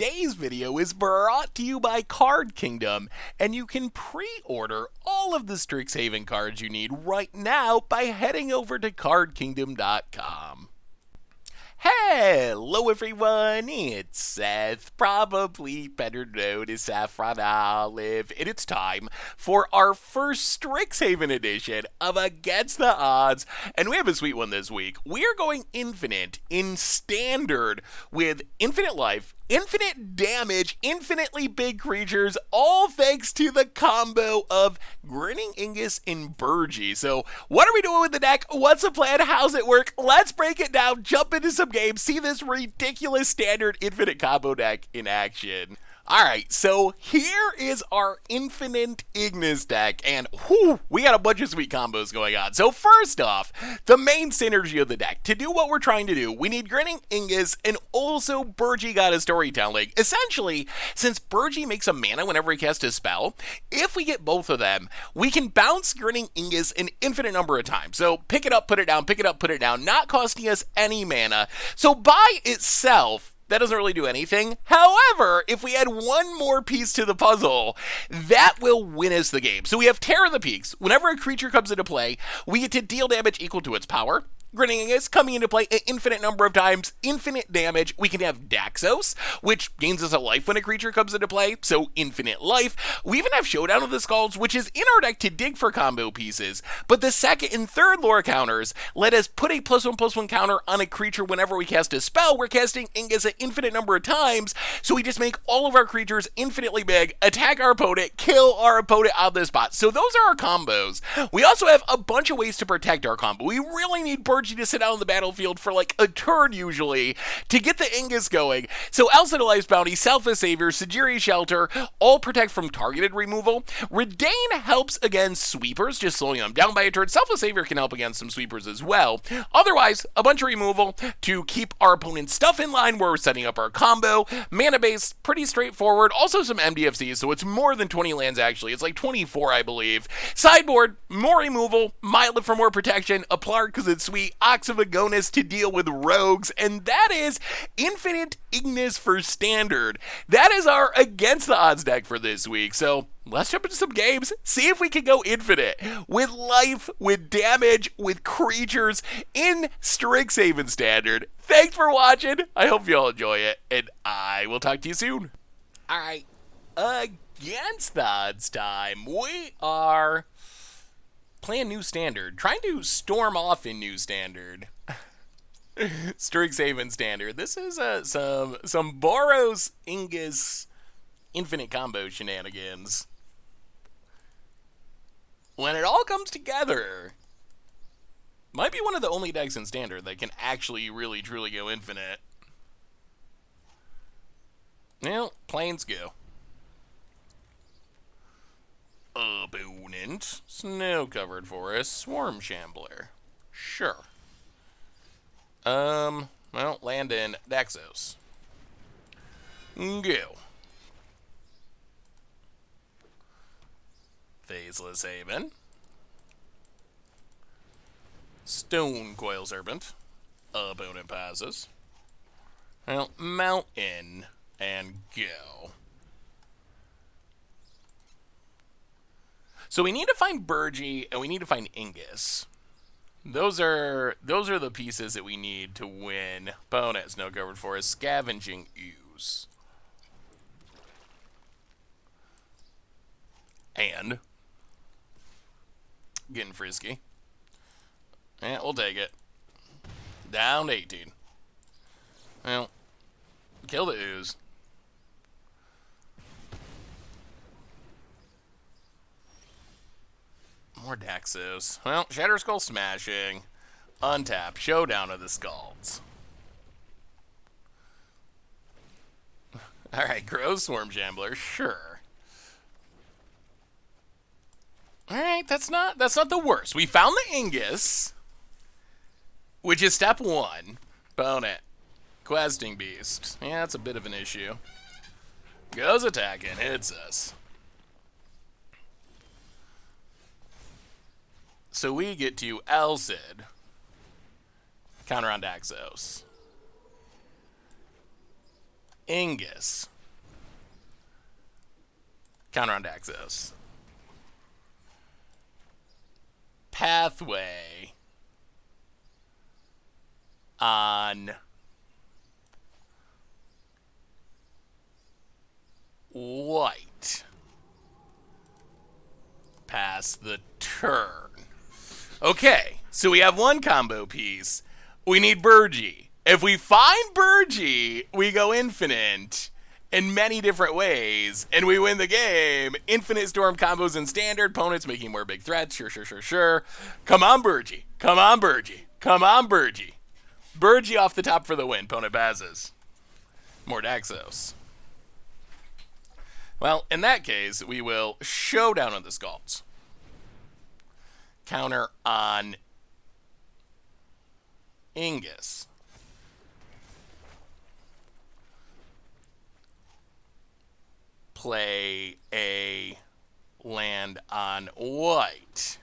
Today's video is brought to you by Card Kingdom, and you can pre-order all of the Strixhaven cards you need right now by heading over to cardkingdom.com. Hello everyone, it's Seth, probably better known as Saffron Olive, and it's time for our first Strixhaven edition of Against the Odds, and we have a sweet one this week. We are going infinite in Standard with infinite life, infinite damage, infinitely big creatures, all thanks to the combo of Grinning Ignus and Burgy. So what are we doing with the deck? What's the plan? How's it work? Let's break it down, jump into some games, see this ridiculous Standard infinite combo deck in action. Alright, so here is our Infinite Ignus deck, and whew, we got a bunch of sweet combos going on. So first off, the main synergy of the deck. To do what we're trying to do, we need Grinning Ignus and also Burgy got a Storytelling. Essentially, since Burgy makes a mana whenever he casts a spell, if we get both of them, we can bounce Grinning Ignus an infinite number of times. So pick it up, put it down, pick it up, put it down, not costing us any mana. So by itself, that doesn't really do anything. However, if we add one more piece to the puzzle, that will win us the game. So we have Terror of the Peaks. Whenever a creature comes into play, we get to deal damage equal to its power. Grinning Ignus coming into play an infinite number of times, infinite damage. We can have Daxos, which gains us a life when a creature comes into play, so infinite life. We even have Showdown of the Skulls, which is in our deck to dig for combo pieces, but the second and third lore counters let us put a +1/+1 counter on a creature whenever we cast a spell. We're casting Ignus an infinite number of times, so we just make all of our creatures infinitely big, attack our opponent, kill our opponent on the spot. So those are our combos. We also have a bunch of ways to protect our combo. We really need Burgy to sit out on the battlefield for like a turn usually to get the Ignus going. So Elsa Life's Bounty, Selfless Savior, Sajiri Shelter all protect from targeted removal. Redain helps against sweepers, just slowing them down by a turn. Selfless Savior can help against some sweepers as well. Otherwise, a bunch of removal to keep our opponent's stuff in line where we're setting up our combo. Mana base, pretty straightforward. Also some MDFCs, so it's more than 20 lands actually. It's like 24, I believe. Sideboard, more removal, Mildly for more protection, Aplark because it's sweet, Ox of Agonis to deal with rogues, and that is Infinite Ignus for Standard. That is our Against the Odds deck for this week, so let's jump into some games, see if we can go infinite with life, with damage, with creatures in Strixhaven Standard. Thanks for watching, I hope you all enjoy it, and I will talk to you soon. Alright, Against the Odds time. We are playing New Standard, trying to storm off in New Standard. Strixhaven Standard. This is some Boros Ignus infinite combo shenanigans. When it all comes together, might be one of the only decks in Standard that can actually really truly go infinite. Well, planes go. Opponent, snow-covered forest, swarm shambler. Sure. Well, land in Daxos. Go. Faceless Haven. Stone Coil Serpent. Opponent passes. Well, mountain and go. So we need to find Burgy and we need to find Ignus. Those are the pieces that we need to win. Opponent, Snow Covered Forest, Scavenging Ooze. And getting frisky. Yeah, we'll take it. Down to 18. Well, kill the ooze. More Daxos. Well, Shatter Skull Smashing. Untap. Showdown of the Skulls. Alright, Gross Swarm Shambler. Sure. Alright, that's not the worst. We found the Ignus, which is step 1. Opponent. Questing Beast. Yeah, that's a bit of an issue. Goes attacking. Hits us. So we get to Elsid. Counter on Daxos. Ignus. Counter on Daxos. Pathway on white. Pass the turn. Okay, so we have one combo piece. We need Burgee. If we find Burgee, we go infinite in many different ways, and we win the game. Infinite Storm combos in Standard. Opponents making more big threats. Sure. Come on, Burgee. Come on, Burgee. Come on, Burgee. Burgee off the top for the win. Opponent passes. More Daxos. Well, in that case, we will showdown on the Scalds. Counter on Ignus. Play a land on white.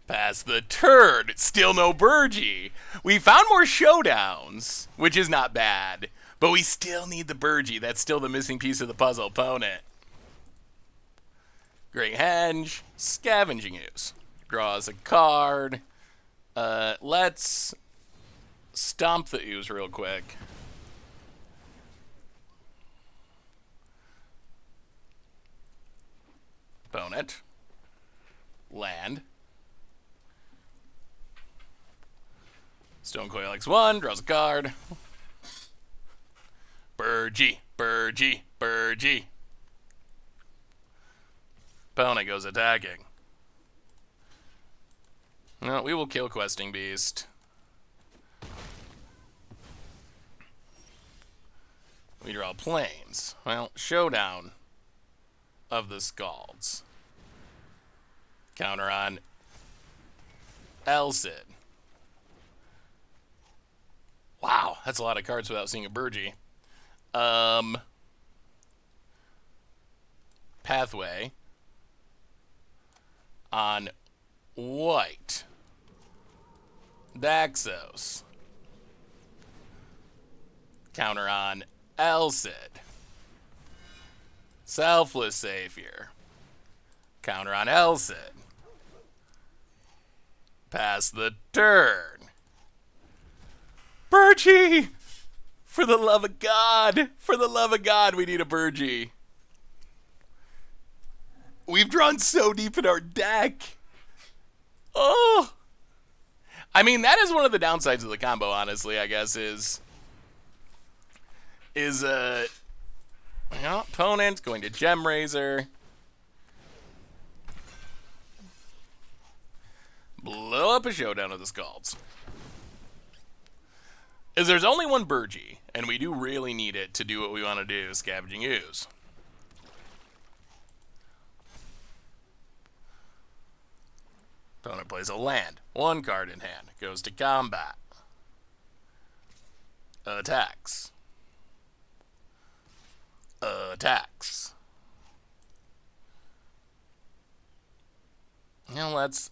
Pass the turn. Still no Burgee. We found more showdowns, which is not bad, but we still need the Burgee. That's still the missing piece of the puzzle. Opponent. Great Henge. Scavenging Ooze. Draws a card. Let's stomp the Ooze real quick. Opponent. Land. Stonecoil X1, draws a card. Burgee. Opponent goes attacking. No, we will kill Questing Beast. We draw Plains. Well, showdown of the Scalds. Counter on Elcid. Wow, that's a lot of cards without seeing a Burgee. Pathway on white. Daxos. Counter on Elcid. Selfless Savior. Counter on Elcid. Pass the turn. Burgee! For the love of God! For the love of God, we need a Burgee. We've drawn so deep in our deck. Oh! I mean, that is one of the downsides of the combo, honestly, I guess, opponent going to Gem Razor. Blow up a showdown of the Scalds. Is there's only one Burgee, and we do really need it to do what we want to do, Scavenging Ooze. Opponent plays a land. One card in hand. Goes to combat. Attacks. Attacks. Now let's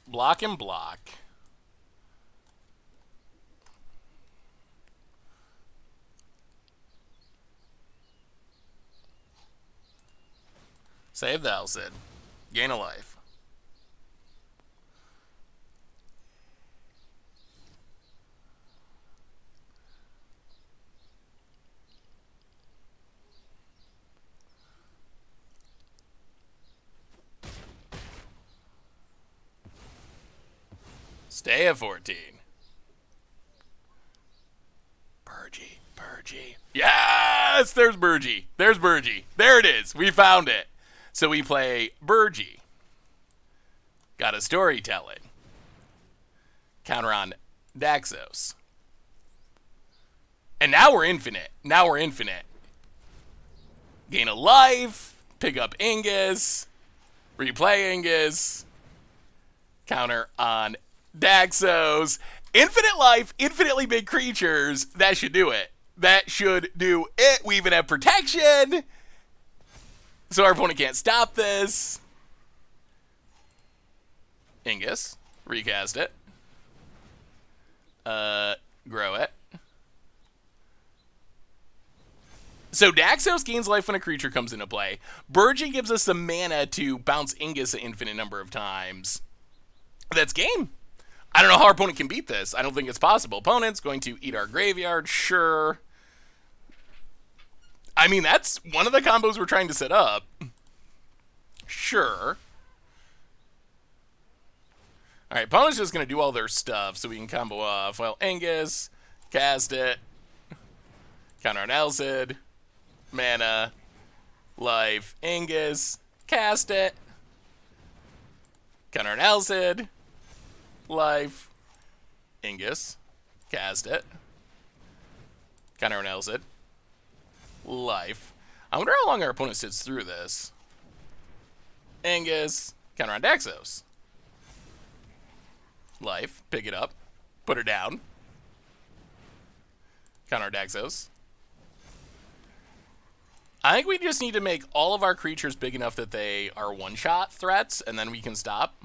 block and block. Save the Elcid. Gain a life. Stay at 14. Burgee. Yes! There's Burgee. There's Burgee. There it is. We found it. So we play Burgee. Got a storytelling. Counter on Daxos. And now we're infinite. Gain a life. Pick up Ignus. Replay Ignus. Counter on Daxos. Infinite life, infinitely big creatures. That should do it. We even have protection. So our opponent can't stop this. Ignus. Recast it. Grow it. So Daxos gains life when a creature comes into play. Burgee gives us some mana to bounce Ignus an infinite number of times. That's game. I don't know how our opponent can beat this. I don't think it's possible. Opponent's going to eat our graveyard, sure. I mean, that's one of the combos we're trying to set up. Sure. Alright, opponent's just going to do all their stuff so we can combo off. Well, Ignus, cast it, counter on Elcid, mana, life, Ignus, cast it, counter on Elcid, life, Ignus, cast it, counter on Elcid, life. I wonder how long our opponent sits through this. Ignus, counter on Daxos. Life, pick it up, put her down. Counter Daxos. I think we just need to make all of our creatures big enough that they are one-shot threats, and then we can stop.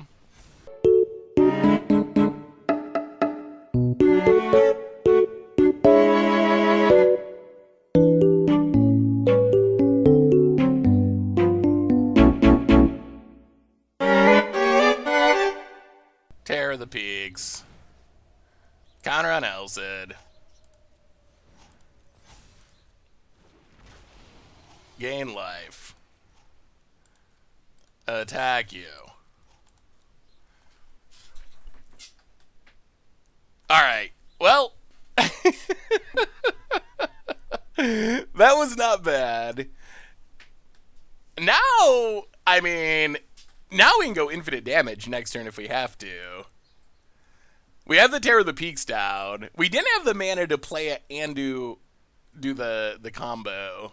Tear the Peaks. Counter on Elcid. Gain life. Attack you. Alright. Well. That was not bad. Now, I mean, now we can go infinite damage next turn if we have to. We have the Tear of the Peaks down. We didn't have the mana to play it and do the combo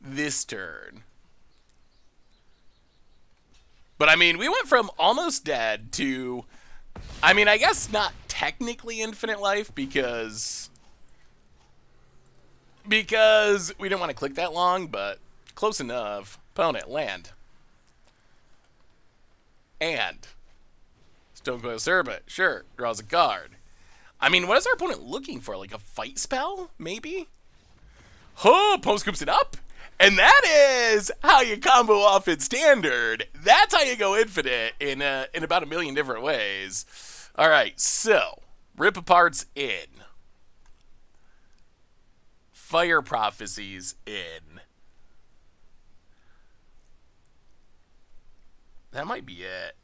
this turn. But I mean, we went from almost dead to, I mean, I guess not technically infinite life because we didn't want to click that long, but close enough. Opponent, land. And Stonecoil Serpent, sure, draws a card. I mean, what is our opponent looking for? Like a fight spell, maybe? Oh, opponent scoops it up. And that is how you combo off in Standard. That's how you go infinite in about a million different ways. All right, so Rip Apart's in. Fire Prophecy's in. That might be it.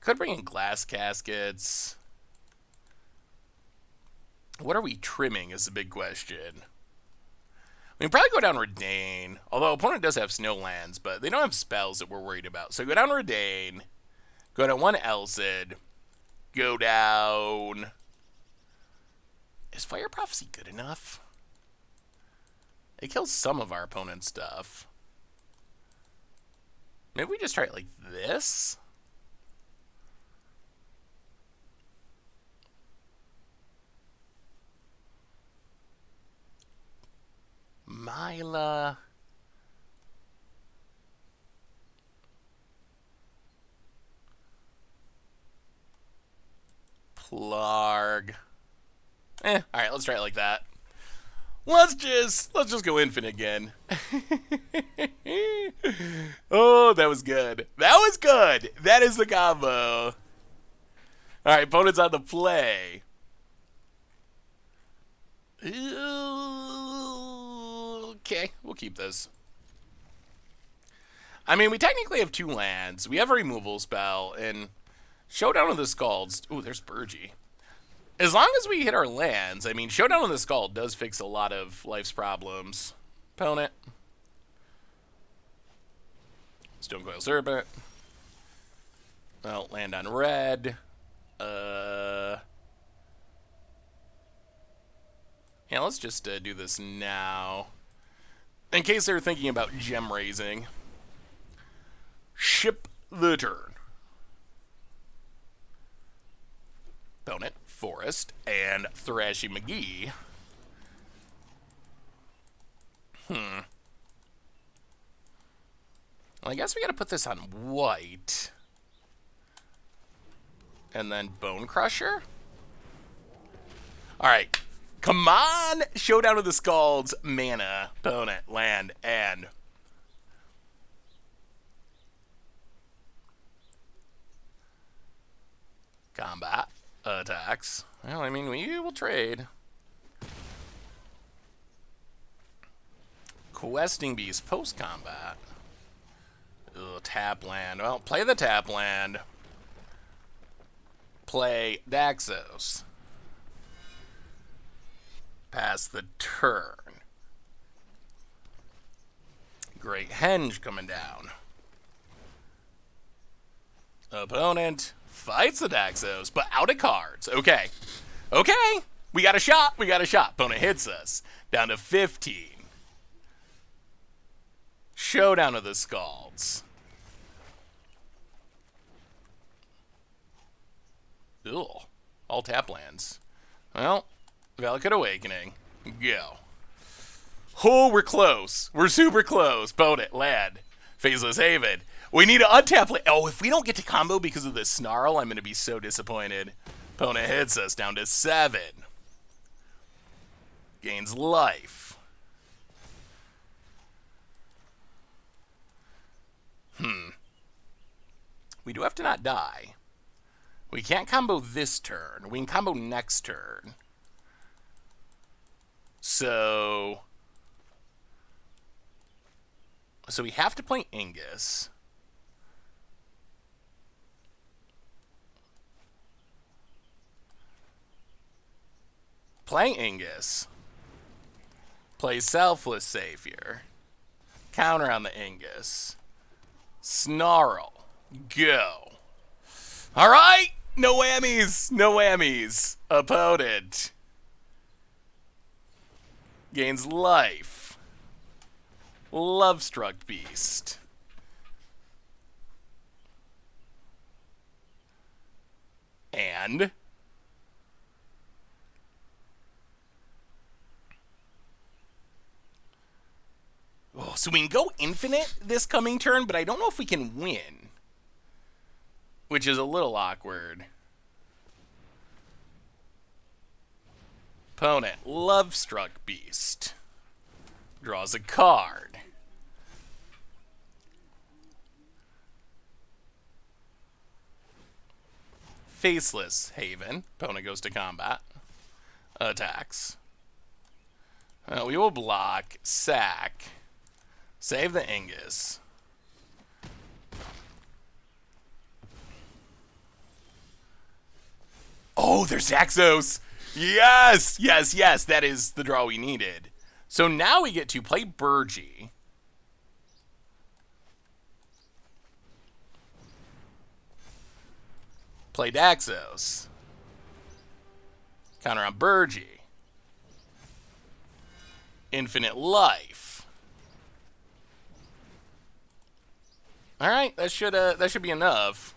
Could bring in Glass Caskets. What are we trimming is the big question. We can probably go down Redain, although opponent does have Snowlands, but they don't have spells that we're worried about. So go down Redain, go down one Elcid, go down... Is Fire Prophecy good enough? It kills some of our opponent's stuff. Maybe we just try it like this? Myla. Plarg. Alright, let's try it like that. Let's just go infinite again. Oh, that was good. That was good. That is the combo. Alright, opponent's on the play. Okay, we'll keep this. I mean, we technically have 2 lands. We have a removal spell, and Showdown of the Scalds. Ooh, there's Burgee. As long as we hit our lands, I mean, Showdown of the Scald does fix a lot of life's problems. Opponent. Stonecoil Serpent. Well, land on red. Yeah, let's just do this now. In case they're thinking about gem raising. Ship the turn. Opponent, Forest, and Thrashy McGee. Well, I guess we gotta put this on white. And then Bone Crusher? Alright. Come on! Showdown of the Skulls, mana, opponent, land, and combat, attacks. Well, I mean, we will trade. Questing Beast, post-combat. Ugh, tap land. Well, play the tap land. Play Daxos. Pass the turn. Great Henge coming down. Opponent fights the Daxos, but out of cards. Okay. Okay. We got a shot. We got a shot. Opponent hits us. Down to 15. Showdown of the Scalds. Ugh. All tap lands. Well, Valakut Awakening. Go. Oh, we're close. We're super close. Opponent, land. Faceless Haven. We need to untap land. Oh, if we don't get to combo because of this Snarl, I'm going to be so disappointed. Opponent hits us down to 7. Gains life. We do have to not die. We can't combo this turn. We can combo next turn. So we have to play Ingus. Play Ingus. Play Selfless Savior. Counter on the Ingus. Snarl. Go. All right. No whammies. No whammies. Opponent gains life. Lovestruck Beast. And oh, so we can go infinite this coming turn, but I don't know if we can win, which is a little awkward. Opponent, Lovestruck Beast. Draws a card. Faceless Haven. Opponent goes to combat. Attacks. We will block, sack, save the Ingus. Oh, there's Daxos! Yes! Yes, yes, that is the draw we needed. So now we get to play Burgi. Play Daxos. Counter on Burgi. Infinite life. All right, that should be enough.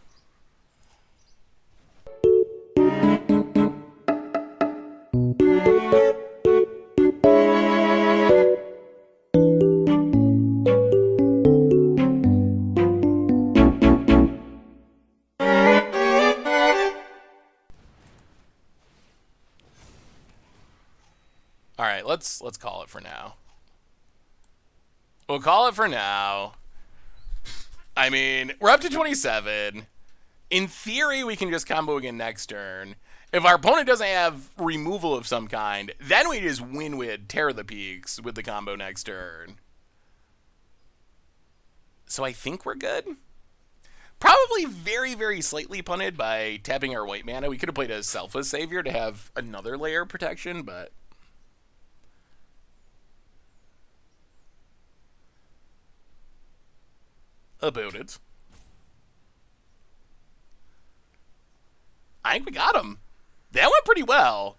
All right, let's call it for now. We'll call it for now. I mean, we're up to 27. In theory, we can just combo again next turn. If our opponent doesn't have removal of some kind, then we just win with Tear the Peaks with the combo next turn. So I think we're good. Probably very, very slightly punted by tapping our white mana. We could have played a Selfless Savior to have another layer of protection, but about it. I think we got him. That went pretty well.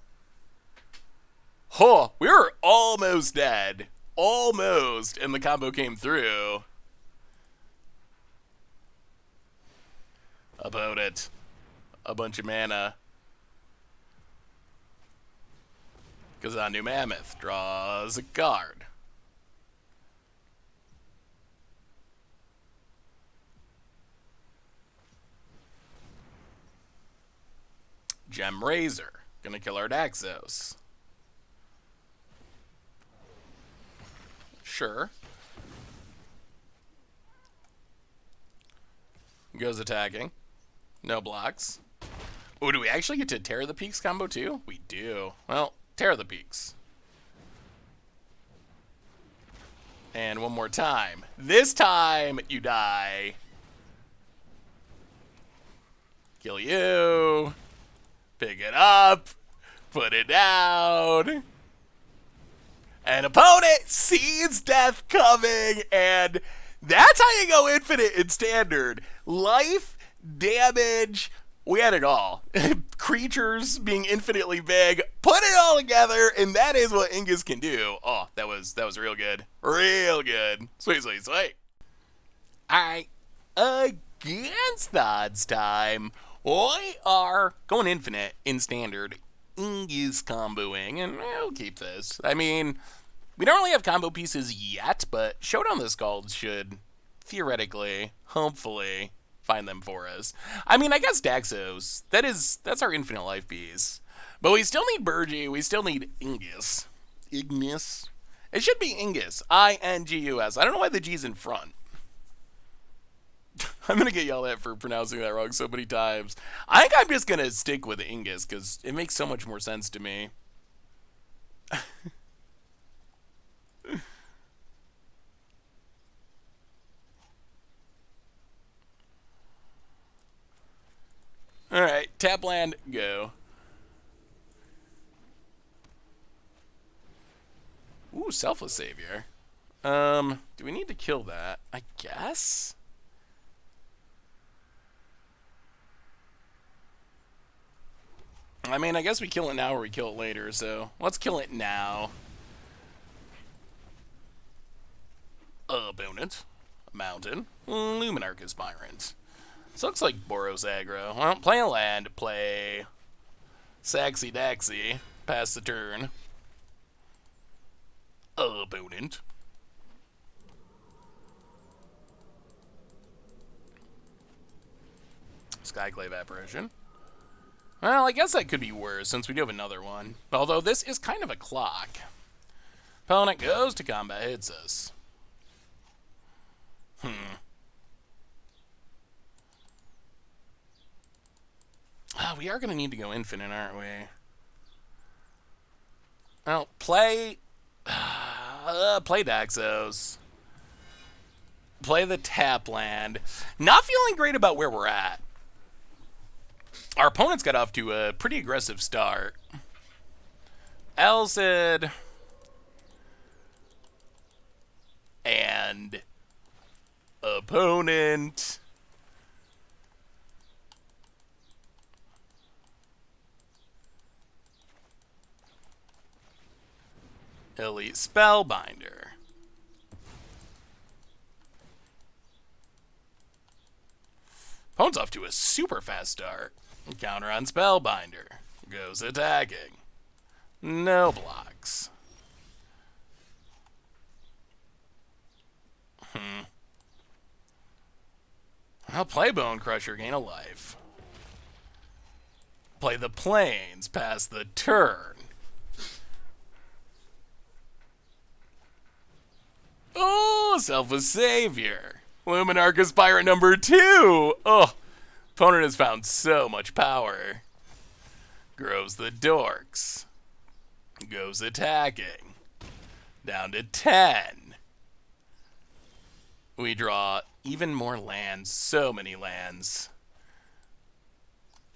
Oh, we were almost dead. Almost, and the combo came through. About it. A bunch of mana. Kazandu Mammoth draws a card. Gem Razor. Gonna kill our Daxos. Sure. Goes attacking. No blocks. Oh, do we actually get to Tear the Peaks combo too? We do. Well, Tear the Peaks. And one more time. This time, you die. Kill you. Pick it up. Put it down. An opponent sees death coming, and that's how you go infinite in Standard. Life, damage, we had it all. Creatures being infinitely big, put it all together, and that is what Ignus can do. Oh, that was real good. Real good. Sweet, sweet, sweet. Alright, against the odds time, we are going infinite in Standard. Ignus comboing, and we'll keep this. I mean, we don't really have combo pieces yet, but Showdown the Skulls should theoretically, hopefully, find them for us. I mean, I guess Daxos, that's our infinite life piece. But we still need Burgi, we still need Ignus. Ignus? It should be Ignus. I-N-G-U-S. I don't know why the G's in front. I'm going to get yelled at for pronouncing that wrong so many times. I think I'm just going to stick with Ignus because it makes so much more sense to me. Alright, tap land, go. Ooh, Selfless Savior. Do we need to kill that? I guess? I mean, I guess we kill it now or we kill it later, so let's kill it now. Opponent. Mountain. Luminarch Aspirant. This looks like Boros aggro. Well, play a land, play Saxy Daxy. Pass the turn. Opponent. Skyclave Apparition. Well, I guess that could be worse, since we do have another one. Although this is kind of a clock. Opponent goes to combat, hits us. We are going to need to go infinite, aren't we? Well, play Daxos. Play the tap land. Not feeling great about where we're at. Our opponent's got off to a pretty aggressive start. Elsid. And opponent. Elite Spellbinder. Opponent's off to a super fast start. Counter on Spellbinder. Goes attacking. No blocks. I'll play Bone Crusher, gain a life. Play the Plains, pass the turn. Oh, Selfless Savior. Luminarch Aspirant number 2. Oh, opponent has found so much power. Grows the Dorks. Goes attacking. Down to 10. We draw even more lands. So many lands.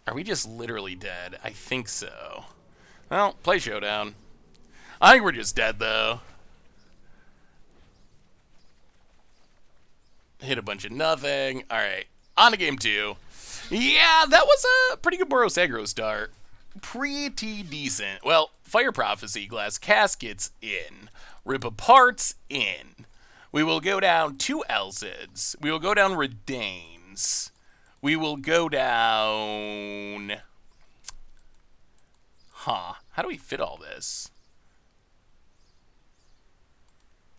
Are we just literally dead? I think so. Well, play Showdown. I think we're just dead, though. Hit a bunch of nothing. Alright, on to game 2. Yeah, that was a pretty good Boros aggro start. Pretty decent. Well, Fire Prophecy, Glass Caskets in. Rip Apart's in. We will go down 2 Elsids. We will go down Redains. We will go down... How do we fit all this?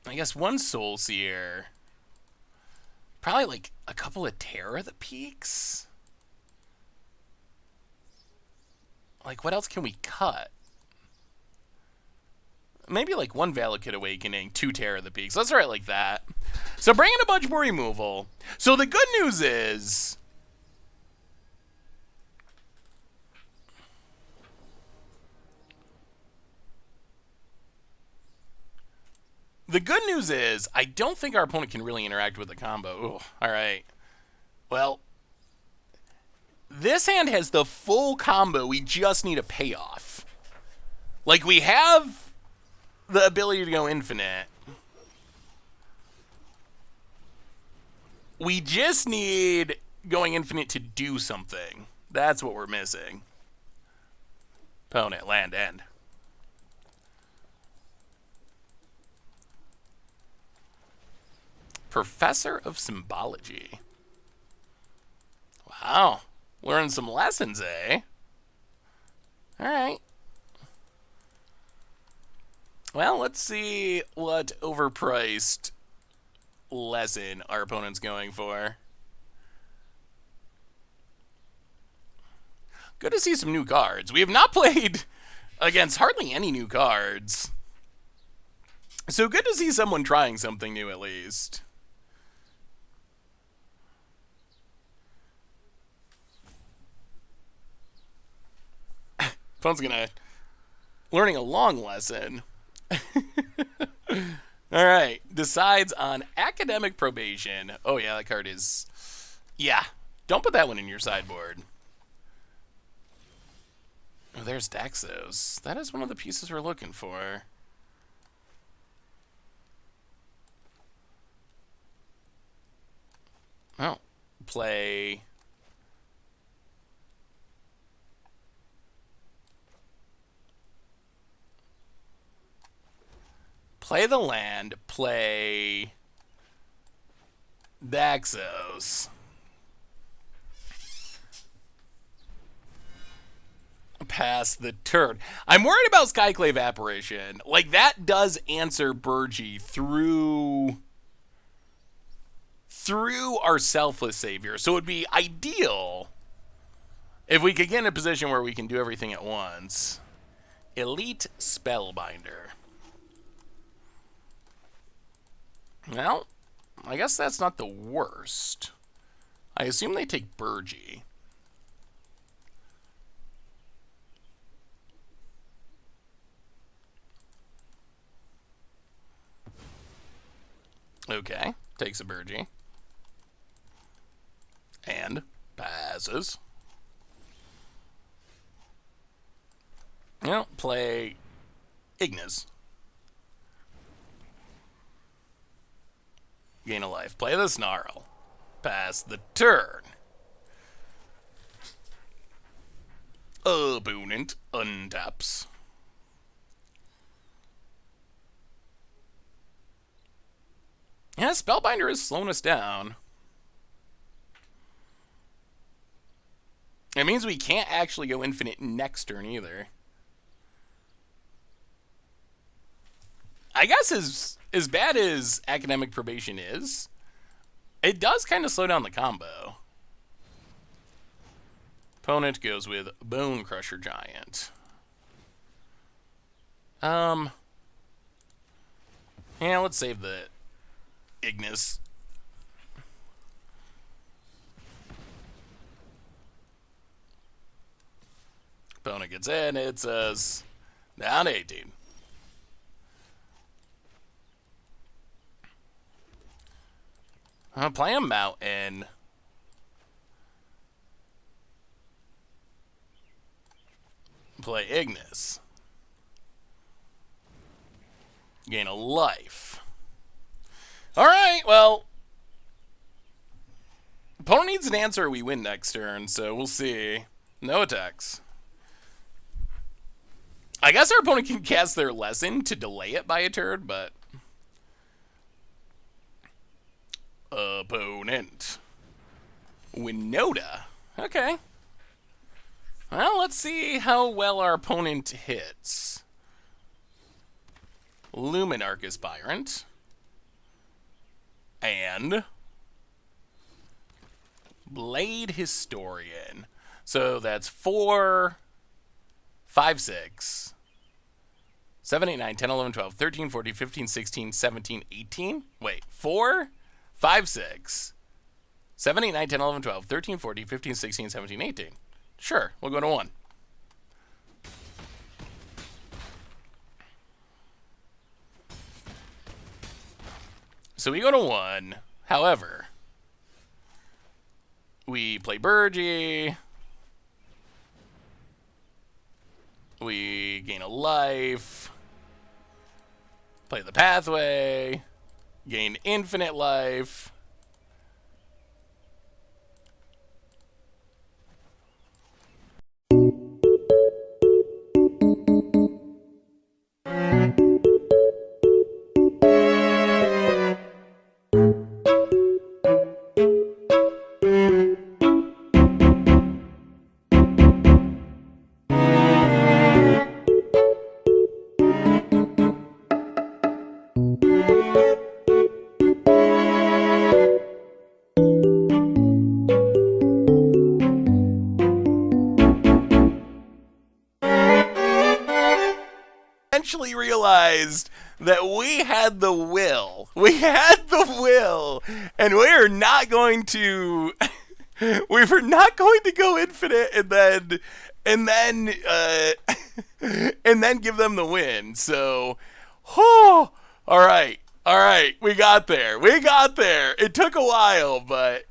I guess 1 Soulseer. Probably like a couple of Terror of the Peaks. Like, what else can we cut? maybe like 1 Valakut Awakening, 2 Terror of the Peaks. Let's write like that. So bring in a bunch more removal. So the good news is... I don't think our opponent can really interact with the combo. Ooh, all right. Well, this hand has the full combo. We just need a payoff. Like, we have the ability to go infinite. We just need going infinite to do something. That's what we're missing. Opponent, land, end. Professor of Symbology. Wow. Learn some lessons, eh? Alright. Well, let's see what overpriced lesson our opponent's going for. Good to see some new cards. We have not played against hardly any new cards. So good to see someone trying something new at least. Phone's gonna... learning a long lesson. Alright. Decides on academic probation. Oh yeah, that card is... yeah. Don't put that one in your sideboard. Oh, there's Daxos. That is one of the pieces we're looking for. Oh. Play... play the land, play Daxos. Pass the turn. I'm worried about Skyclave Apparition. Like, that does answer Burgi through our Selfless Savior. So it would be ideal if we could get in a position where we can do everything at once. Elite Spellbinder. Well, I guess that's not the worst. I assume they take Burgi. Okay, takes a Burgi. And passes. Well, play Ignus. Gain a life. Play the Snarl. Pass the turn. Opponent untaps. Yeah, Spellbinder is slowing us down. It means we can't actually go infinite next turn either. I guess as bad as academic probation is, it does kind of slow down the combo. Opponent goes with Bone Crusher Giant. Yeah, let's save the Ignus. Opponent gets in, it says down 18. I'll play a Mountain. Play Ignus. Gain a life. Alright, well. Opponent needs an answer or we win next turn, so we'll see. No attacks. I guess our opponent can cast their lesson to delay it by a turn, but... Opponent. Winota. Okay. Well, let's see how well our opponent hits. Luminarch Aspirant. And... Blade Historian. So that's 4, 5, 6, 7, 8, 9, 10, 11, 12, 13, 14, 15, 16, 17, 18. Wait, 4, 5, 6. 7, 8, 9, 10, 11, 12, 13, 14, 15, 16, 17, 18. Sure, we'll go to 1. So we go to 1. However, we play Burgie. We gain a life. Play the pathway. Gain infinite life. Eventually realized that we had the will. We had the will, and we are not going to. We were not going to go infinite, and then give them the win. So, all right, we got there. It took a while, but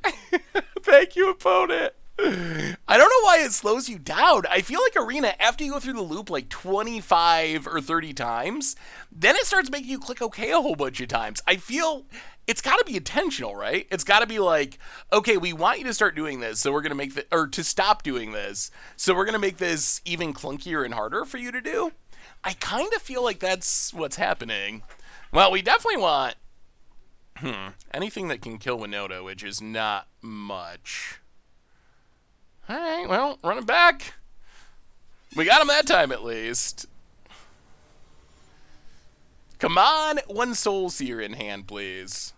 thank you, opponent. I don't know why it slows you down. I feel like Arena, after you go through the loop like 25 or 30 times, then it starts making you click OK a whole bunch of times. I feel it's got to be intentional, right? It's got to be like, okay, we want you to start doing this, so we're going to make or to stop doing this, so we're going to make this even clunkier and harder for you to do. I kind of feel like that's what's happening. Well, we definitely want anything that can kill Winota, which is not much. All right, well, run it back. We got him that time, at least. Come on, 1 Soul Seer in hand, please.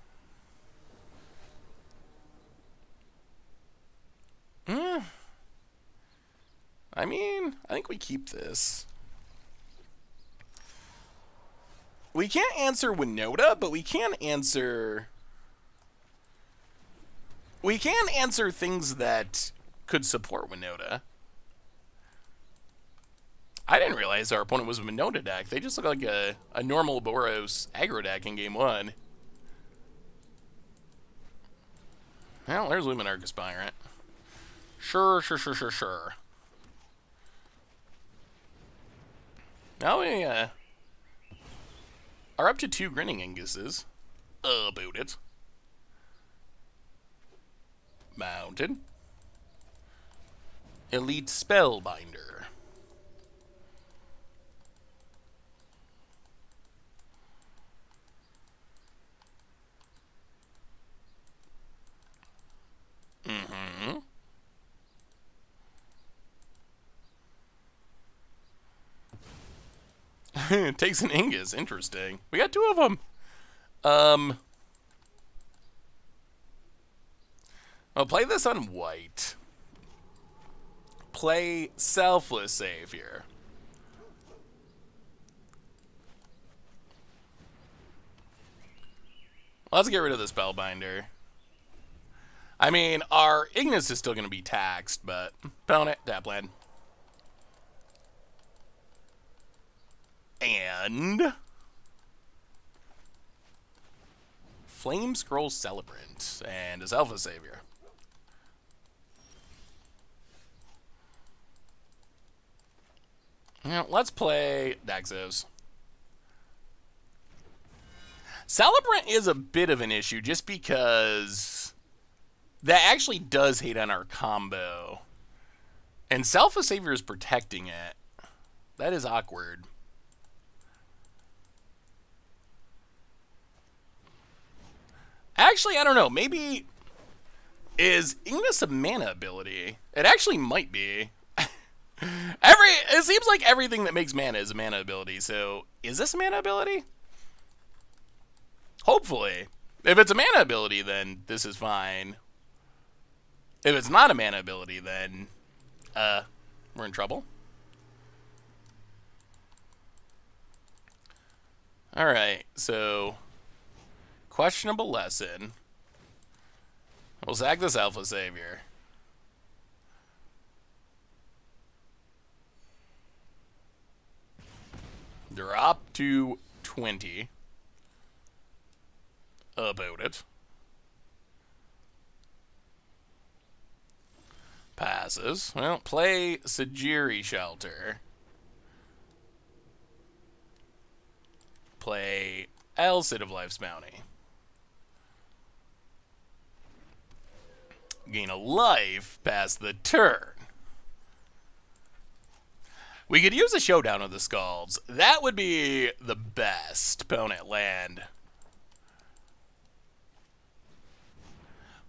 I mean, I think we keep this. We can't answer Winota, but we can answer... We can answer things that could support Winota. I didn't realize our opponent was a Winota deck. They just look like a normal Boros aggro deck in game 1. Well, there's Luminarch Aspirant. Sure. Now we are up to 2 Grinning Ignuses. About it. Mountain. Elite Spellbinder. It takes an Ingus. Interesting. We got 2 of them. I'll play this on white. Play Selfless Savior. Let's get rid of the Spellbinder. I mean, our Ignis is still going to be taxed, but opponent, tap land. And Flame Scroll Celebrant and a Selfless Savior. Now, let's play Daxos. Celebrant is a bit of an issue just because that actually does hate on our combo. And Selfless Savior is protecting it. That is awkward. Actually, I don't know. Maybe... Is Ignis a mana ability? It actually might be. It seems like everything that makes mana is a mana ability, so... Is this a mana ability? Hopefully. If it's a mana ability, then this is fine. If it's not a mana ability, then... we're in trouble. Alright, so questionable lesson. We'll sack this Alpha Savior. Drop to 20. About it. Passes. Well, play Sajiri Shelter. Play Elcid of Life's Bounty. Gain a life past the turn. We could use a Showdown of the Skulls. That would be the best opponent land.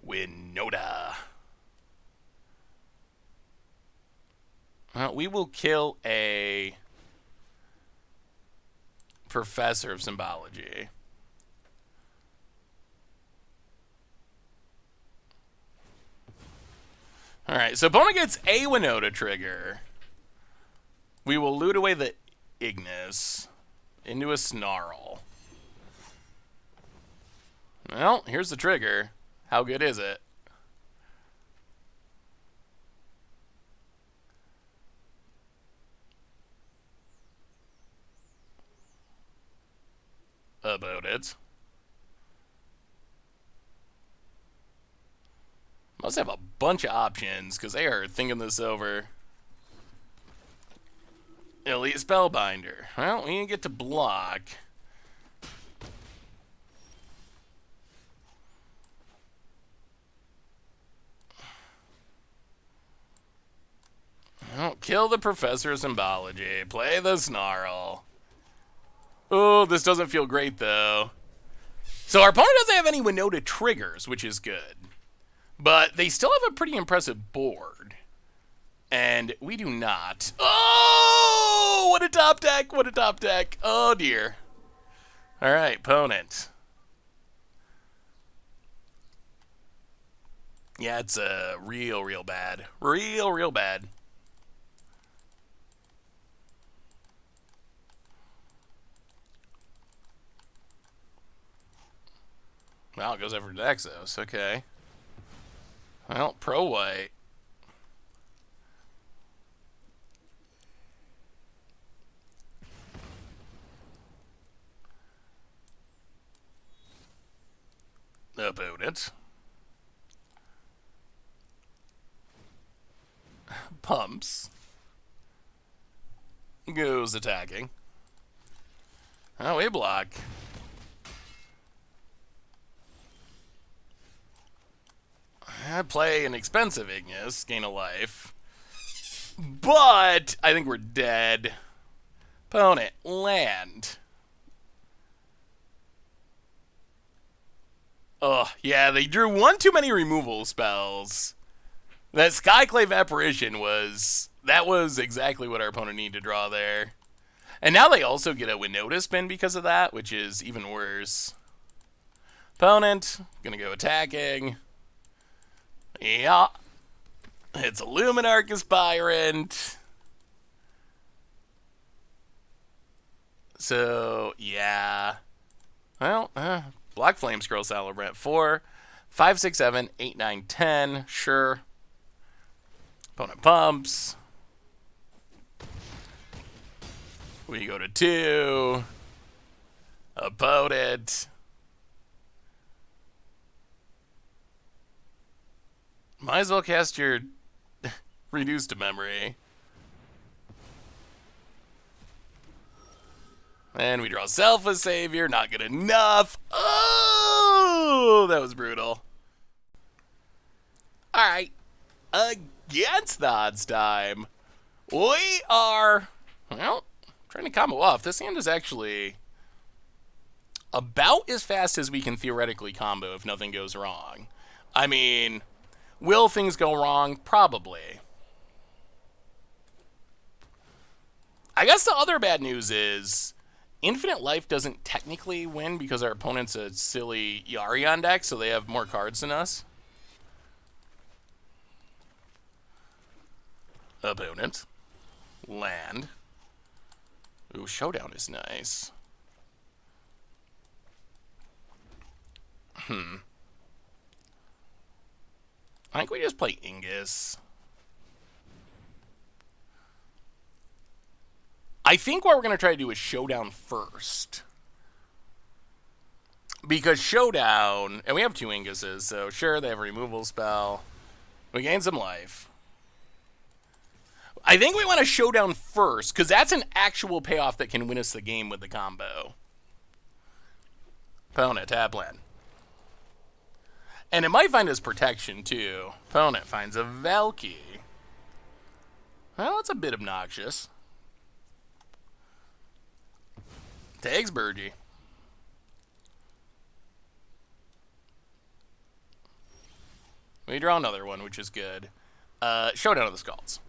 Winota. We will kill a Professor of Symbology. Alright, so opponent gets a Winota trigger. We will loot away the Ignus into a Snarl. Well, here's the trigger. How good is it? About it. Must have a bunch of options, because they are thinking this over. Elite Spellbinder. Well, we didn't get to block. Well, kill the Professor of Symbology. Play the Snarl. Oh, this doesn't feel great, though. So our opponent doesn't have any Winota triggers, which is good. But they still have a pretty impressive board. And we do not. Oh, what a top deck. What a top deck. Oh, dear. All right, opponent. Yeah, it's real bad. Real bad. Well, it goes over to Exos. Okay. Well, pro white. About it. Pumps. Goes attacking. Oh, we block. I play an expensive Ignus, gain a life. But I think we're dead. Opponent, land. Oh, yeah, they drew one too many removal spells. That Skyclave Apparition was... That was exactly what our opponent needed to draw there. And now they also get a Winota spin because of that, which is even worse. Opponent, gonna go attacking. Yeah. It's a Luminarch Aspirant. So, yeah. Well, Black Flame Scroll Celebrant. 4, 5, 6, 7, 8, 9, 10. Sure. Opponent pumps. We go to 2. Opponent. Might as well cast your Reduced to Memory. And we draw Alpha Savior. Not good enough. Oh, that was brutal. Alright. Against the odds time. We are, well, trying to combo off. This hand is actually about as fast as we can theoretically combo if nothing goes wrong. I mean... Will things go wrong? Probably. I guess the other bad news is Infinite Life doesn't technically win because our opponent's a silly Yarion deck, so they have more cards than us. Opponent. Land. Ooh, Showdown is nice. I think we just play Ignus. I think what we're going to try to do is Showdown first. Because Showdown, and we have 2 Ingus's, so sure, they have a removal spell. We gain some life. I think we want to Showdown first, because that's an actual payoff that can win us the game with the combo. Opponent, tap land. And it might find us protection, too. Opponent finds a Valky. Well, that's a bit obnoxious. Takes Burgie. We draw another one, which is good. Showdown of the Skulls.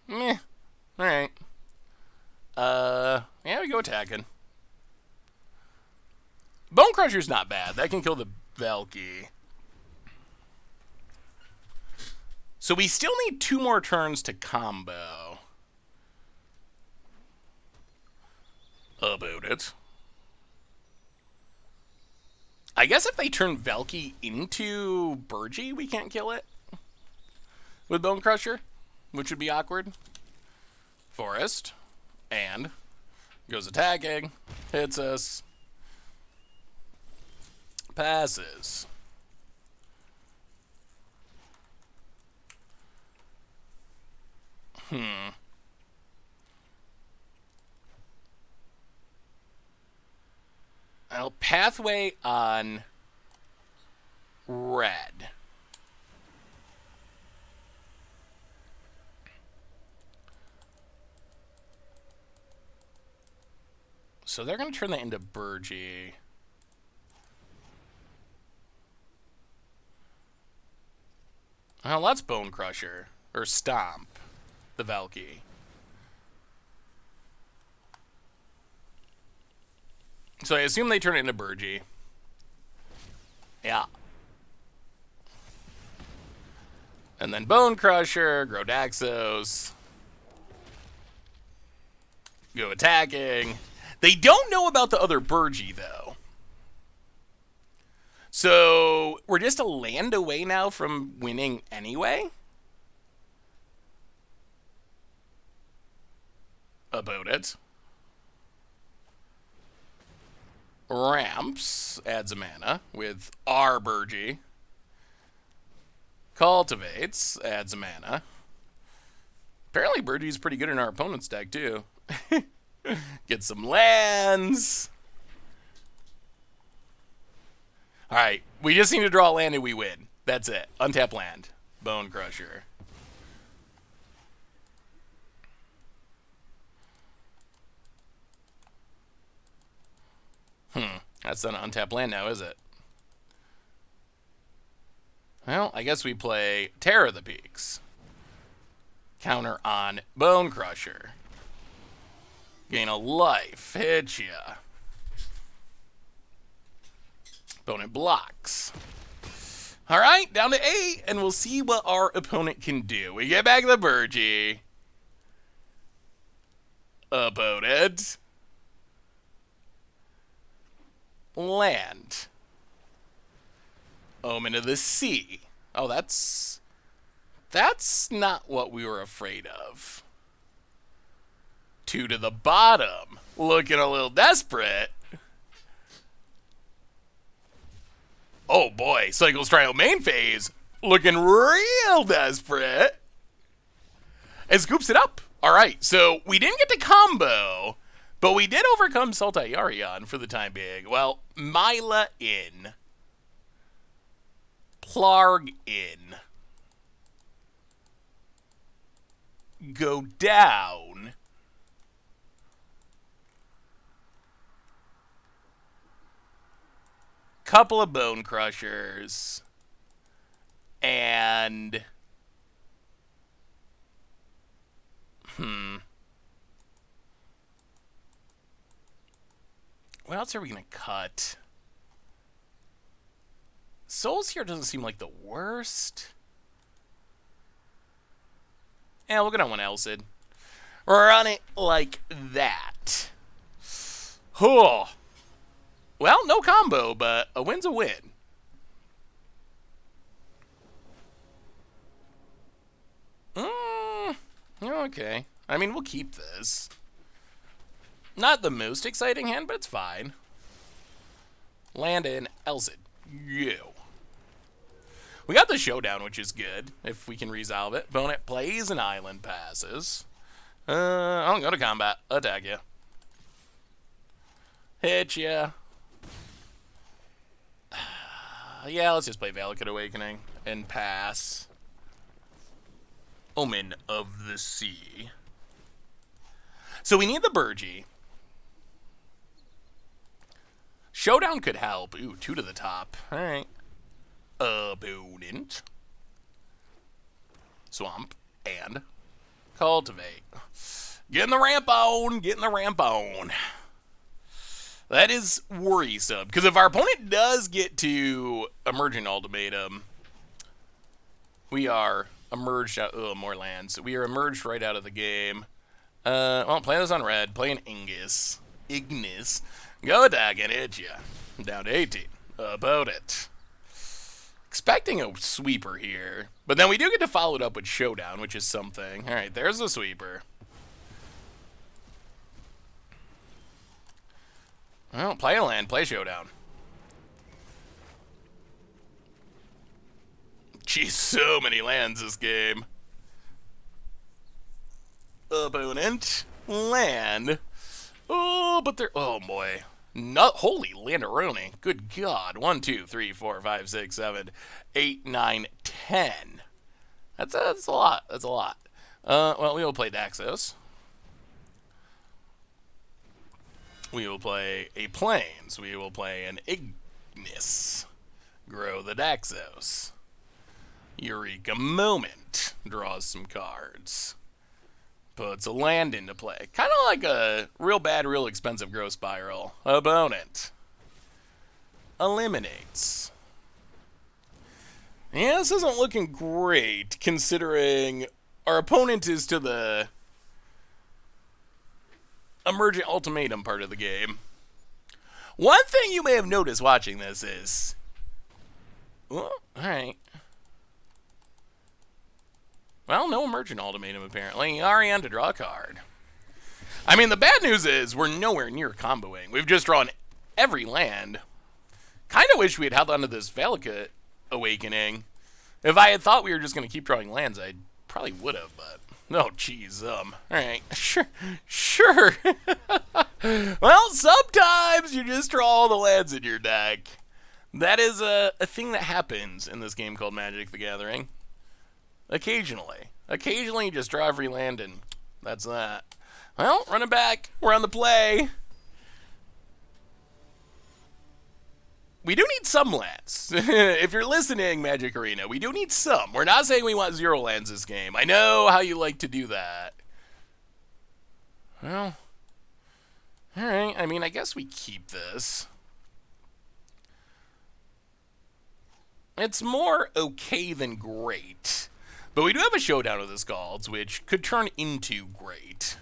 Meh. Alright. Yeah, we go attacking. Bone Crusher's not bad. That can kill the Valky. So we still need 2 more turns to combo. About it. I guess if they turn Valky into Burgie, we can't kill it with Bone Crusher, which would be awkward. Forest. And goes attacking. Hits us. Passes. Well, pathway on red. So they're going to turn that into Burgie. Well, let's Bone Crusher. Or Stomp the Valky. So I assume they turn it into Burgie. Yeah. And then Bone Crusher, grow Daxos. Go attacking. They don't know about the other Burgie, though. So we're just a land away now from winning anyway? About it. Ramps adds a mana with our Burgie. Cultivates adds a mana. Apparently Burgie's pretty good in our opponent's deck too. Get some lands. Alright, we just need to draw a land and we win. That's it. Untap land. Bone Crusher. That's not an untapped land now, is it? Well, I guess we play Terror of the Peaks. Counter on Bone Crusher. Gain a life. Hit ya. Opponent blocks. Alright, down to 8, and we'll see what our opponent can do. We get back the Burgie. Opponent. Land. Omen of the Sea. Oh, that's not what we were afraid of. 2 to the bottom. Looking a little desperate. Oh boy, Cycles Trial main phase. Looking real desperate. And scoops it up. Alright, so we didn't get to combo, but we did overcome Sultai Yarion for the time being. Well, Mila in. Plarg in. Go down. Couple of Bone Crushers. And... What else are we going to cut? Souls here doesn't seem like the worst. Yeah, we'll get on one Elcid. Run it like that. Oh. Well, no combo, but a win's a win. Okay. I mean, we'll keep this. Not the most exciting hand, but it's fine. Land in Elsid. Go. We got the showdown, which is good, if we can resolve it. Opponent plays an island, passes. I'll go to combat. Attack you. Hit ya. Yeah, let's just play Valakut Awakening and pass. Omen of the Sea. So we need the Burgee. Showdown could help. Ooh, 2 to the top. Alright. Opponent. Swamp. And cultivate. Getting the ramp on. Getting the ramp on. That is worrisome. Because if our opponent does get to Emergent Ultimatum, we are emerged out. Oh, more lands. We are emerged right out of the game. Well, play this on red. Play an Ignus. Go attack and hit ya. Down to 18. About it. Expecting a sweeper here. But then we do get to follow it up with Showdown, which is something. Alright, there's the sweeper. Well, play a land. Play Showdown. Jeez, so many lands this game. Opponent. Land. Oh, but they're... Oh, boy. Not holy Landeroni. Good God. 1, 2, 3, 4, 5, 6, 7, 8, 9, 10. That's a lot. That's a lot. Well, we will play Daxos. We will play a Plains. We will play an Ignus. Grow the Daxos. Eureka Moment. Draws some cards. Puts a land into play. Kind of like a real bad, real expensive Growth Spiral. Opponent. Eliminates. Yeah, this isn't looking great, considering our opponent is to the Emergent Ultimatum part of the game. One thing you may have noticed watching this is... Well, alright. Well, no Emergent Ultimatum, apparently. Ariane to draw a card. I mean, the bad news is we're nowhere near comboing. We've just drawn every land. Kind of wish we had held on to this Valakut Awakening. If I had thought we were just going to keep drawing lands, I probably would have, but... Oh, jeez, alright. Sure. Well, sometimes you just draw all the lands in your deck. That is a thing that happens in this game called Magic the Gathering. Occasionally. Occasionally you just draw every land and that's that. Well, run it back. We're on the play. We do need some lands. If you're listening, Magic Arena, we do need some. We're not saying we want 0 lands this game. I know how you like to do that. Well, alright. I mean, I guess we keep this. It's more okay than great. But we do have a showdown with the Scalds, which could turn into great.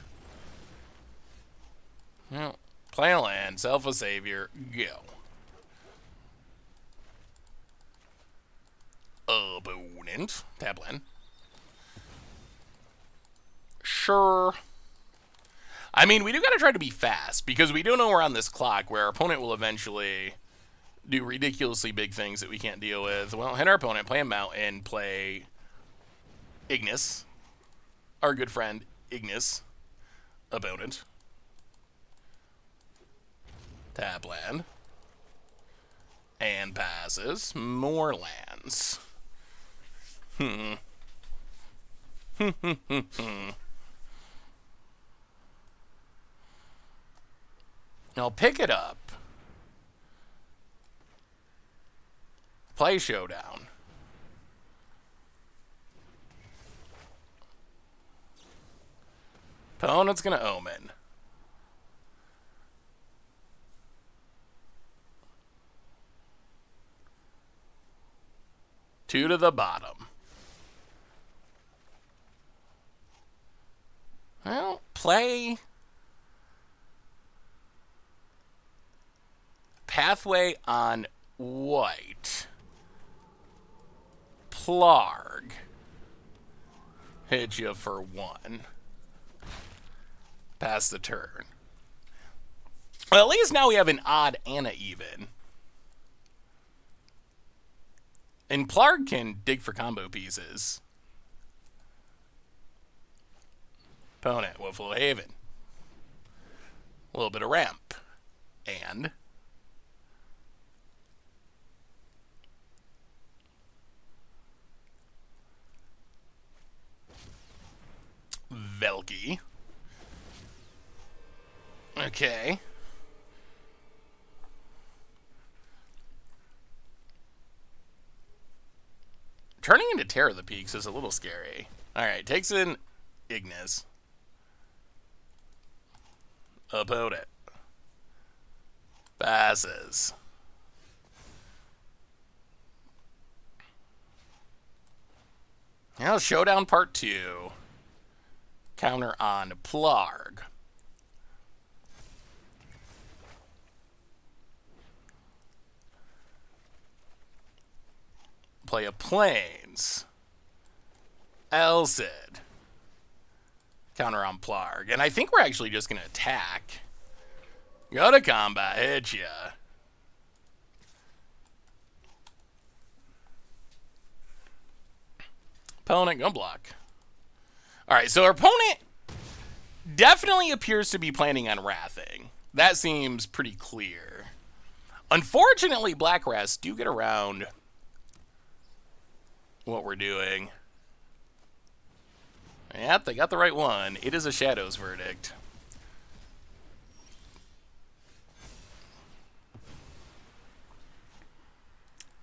Well, play a land, self a savior, go. Opponent. Tap land. Sure. I mean, we do gotta try to be fast, because we do know we're on this clock where our opponent will eventually do ridiculously big things that we can't deal with. Well, hit our opponent, play a mountain, play Ignus. Our good friend, Ignus. Opponent. Tap land. And passes. More lands. I'll pick it up. Play Showdown. Opponent's gonna Omen. Two to the bottom. Well, play Pathway on white. Plarg. Hit you for 1. Pass the turn. Well, at least now we have an odd and an even. And Plarg can dig for combo pieces. Opponent, Woeful Haven. A little bit of ramp. And Velky. Okay. Turning into Terror of the Peaks is a little scary. Alright, takes in Ignus. Opponent. Passes. Now, Showdown Part 2. Counter on Plarg. Play a Plains. Elcid. Counter on Plarg. And I think we're actually just going to attack. Go to combat. Hit ya. Opponent, go block. Alright, so our opponent definitely appears to be planning on wrathing. That seems pretty clear. Unfortunately, Black Wraths do get around what we're doing. Yep, they got the right one. It is a Shadow's Verdict.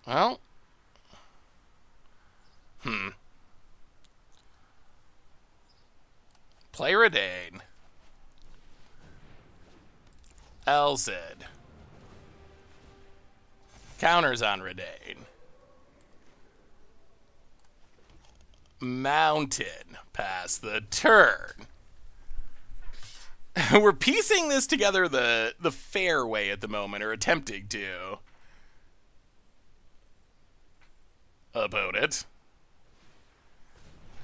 Well. Play Redain. Elcid. Counters on Redain. Mountain. Pass the turn. We're piecing this together the fair way at the moment, or attempting to. Opponent.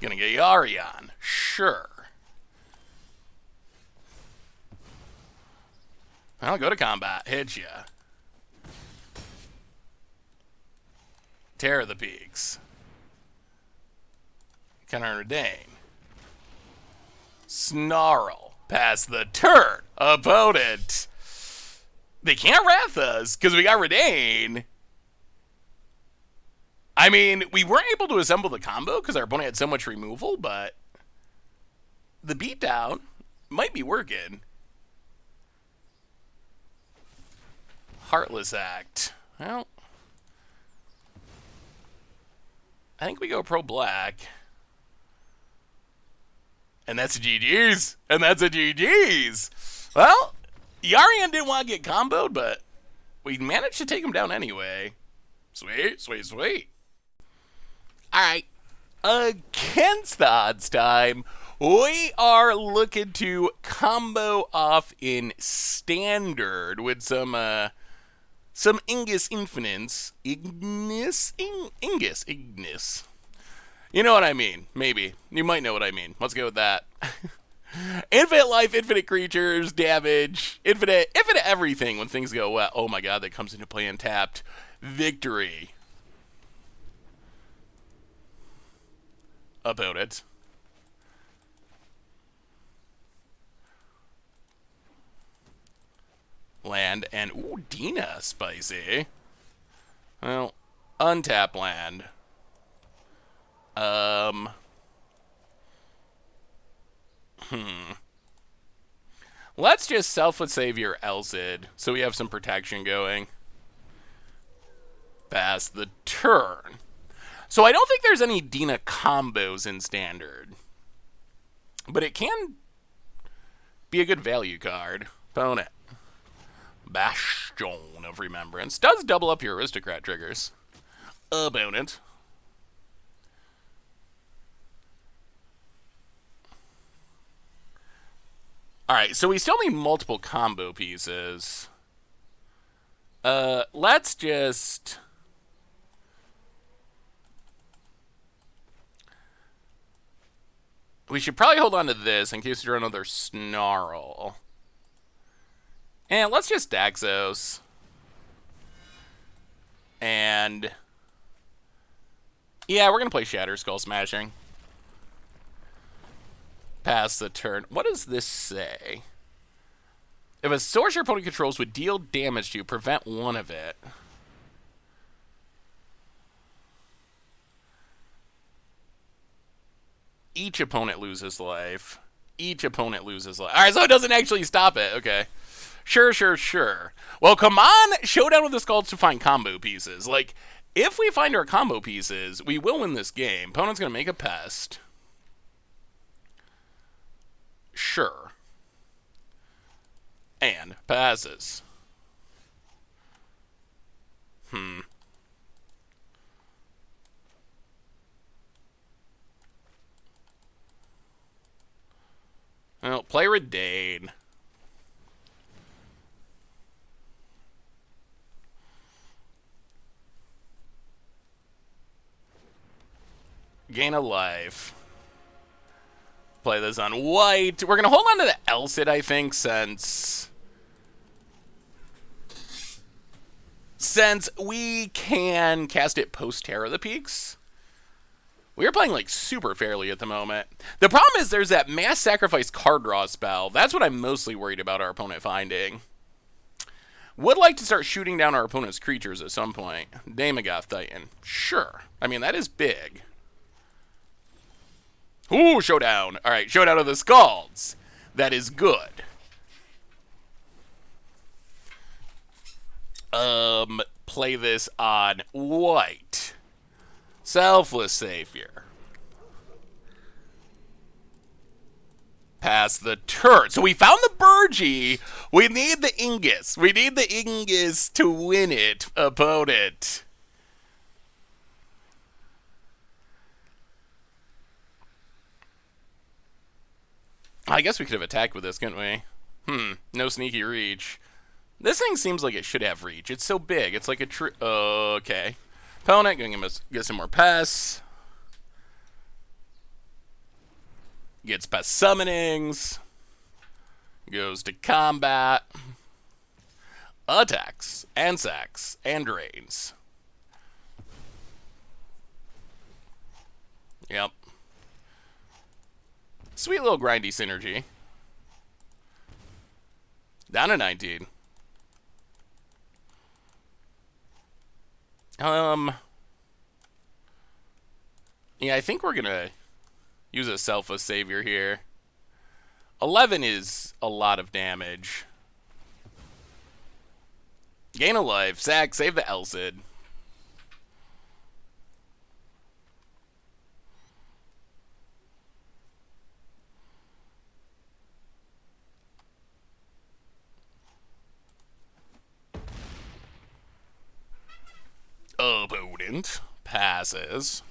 Gonna get Yarion. Sure. I'll go to combat. Hit ya. Terror of the Peaks. Counter Redain. Snarl. Pass the turn. Opponent. They can't Wrath us because we got Redain. I mean, we weren't able to assemble the combo because our opponent had so much removal, but the beatdown might be working. Heartless Act. Well, I think we go pro-black. And that's a GG's. And that's a GG's. Well, Yarion didn't want to get comboed, but we managed to take him down anyway. Sweet, sweet, sweet. Alright. Against the odds time, we are looking to combo off in Standard with some Ingus Infinites. Ignis? Ignis. You know what I mean. Maybe. You might know what I mean. Let's go with that. Infinite life, infinite creatures, damage, infinite everything when things go well. Oh my god, that comes into play untapped. Victory. Opponent. Land and ooh, Dina, spicy. Well, untap land. Let's just Selfless Savior Elcid so we have some protection going. Pass the turn. So I don't think there's any Dina combos in Standard. But it can be a good value card. Opponent. Bastion of Remembrance. Does double up your Aristocrat triggers. Opponent. Alright, so we still need multiple combo pieces. Let's just... We should probably hold on to this in case we draw another Snarl. And let's just Daxos. And... yeah, we're going to play Shatter Skull Smashing. Pass the turn. What does this say? If a source your opponent controls would deal damage to you, prevent one of it. Each opponent loses life. Each opponent loses life. Alright, so it doesn't actually stop it. Okay. Sure, sure, sure. Well, come on! Showdown with the Skulls to find combo pieces. Like, if we find our combo pieces, we will win this game. Opponent's gonna make a pest. Sure. And passes. Well, play Redane. Gain a life. Play this on white. We're going to hold on to the Elcid, I think, since we can cast it post-Terror of the Peaks. We are playing, like, super fairly at the moment. The problem is there's that Mass Sacrifice card draw spell. That's what I'm mostly worried about our opponent finding. Would like to start shooting down our opponent's creatures at some point. Daemogoth Titan. Sure. I mean, that is big. Ooh, Showdown. All right, Showdown of the Skulls. That is good. Play this on white. Selfless Savior. Pass the turn. So we found the Burgee. We need the Ingus. We need the Ingus to win it, opponent. I guess we could have attacked with this, couldn't we? No sneaky reach. This thing seems like it should have reach. It's so big. It's like a tree. Okay. Opponent, going to get some more pests. Gets pest summonings. Goes to combat. Attacks. And sacks. And drains. Yep. Sweet little grindy synergy. Down to 19. Yeah, I think we're gonna use a Selfless Savior here. 11 is a lot of damage. Gain a life. Sack. Save the Elcid. Opponent passes.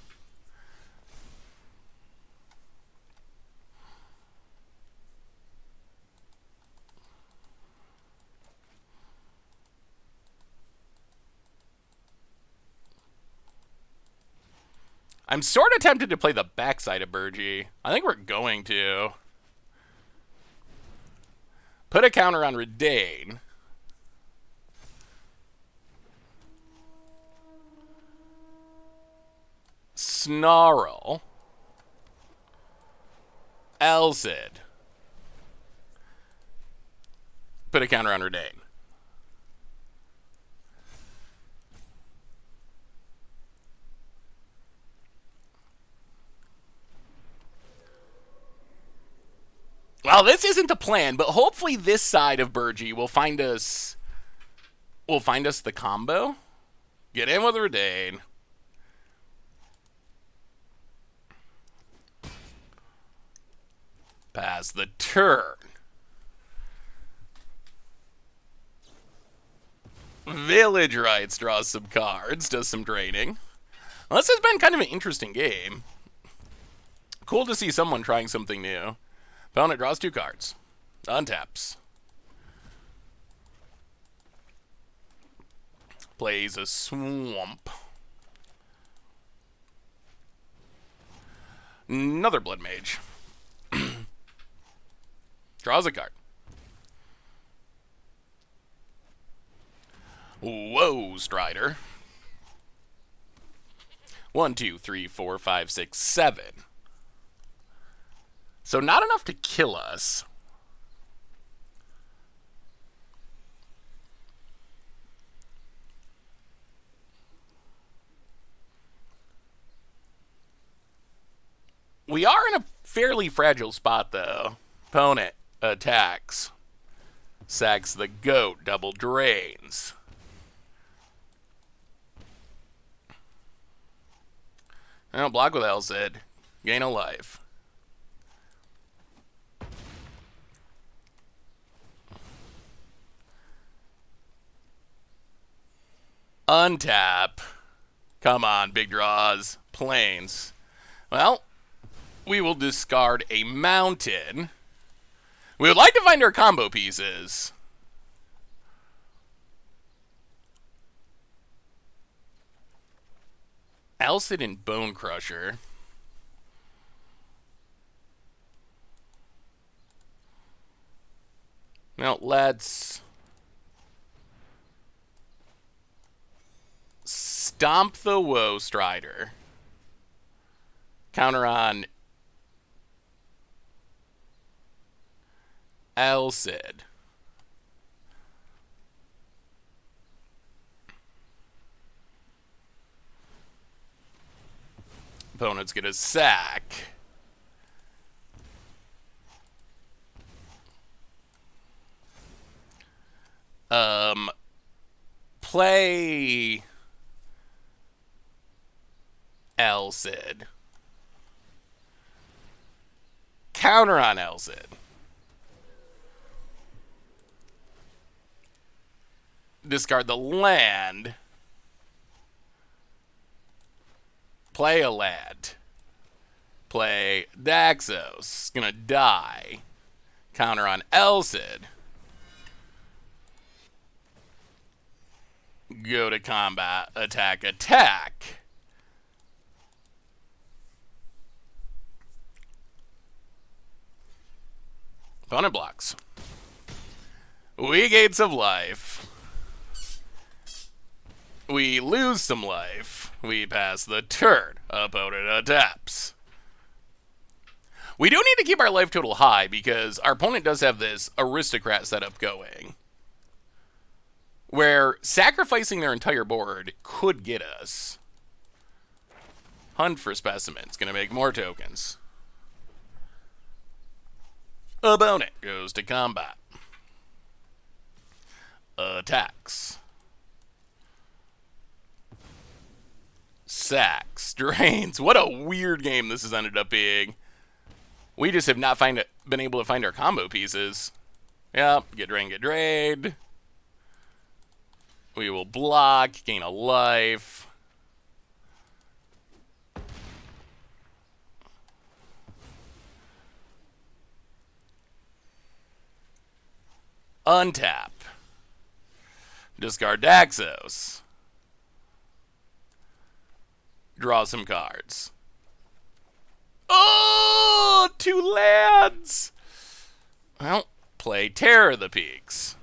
I'm sort of tempted to play the backside of Burgee. I think we're going to. Put a counter on Redane. Snarl. Elcid. Put a counter on Redane. Well, this isn't the plan, but hopefully this side of Burgee will find us the combo. Get in with Redane. Pass the turn. Village Rites draws some cards, does some draining. Well, this has been kind of an interesting game. Cool to see someone trying something new. Opponent draws 2 cards. Untaps. Plays a swamp. Another Blood Mage. Draws a card. Whoa, Strider. 1, 2, 3, 4, 5, 6, 7. So not enough to kill us. We are in a fairly fragile spot, though. Opponent attacks. Sacks the goat. Double drains. I don't block with Elsid. Gain a life. Untap. Come on, big draws. Plains. Well, we will discard a mountain. We would like to find our combo pieces. Elsid and Bone Crusher. Now, let's stomp the Woe Strider. Counter on Elsid. Opponents get a sack. Play Elsid. Counter on Elsid. Discard the land. Play a land. Play Daxos. Gonna die. Counter on Elsid. Go to combat. Attack, attack. Opponent blocks. We gain some life. We lose some life. We pass the turn. Opponent attacks. We do need to keep our life total high because our opponent does have this aristocrat setup going, where sacrificing their entire board could get us. Hunt for specimens. Gonna make more tokens. Opponent goes to combat. Attacks. Sacks. Drains. What a weird game this has ended up being. We just have not been able to find our combo pieces. Yep. Get drained, get drained. We will block. Gain a life. Untap. Discard Daxos. Draw some cards. Oh, 2 lands. Well, play Terror of the Peaks.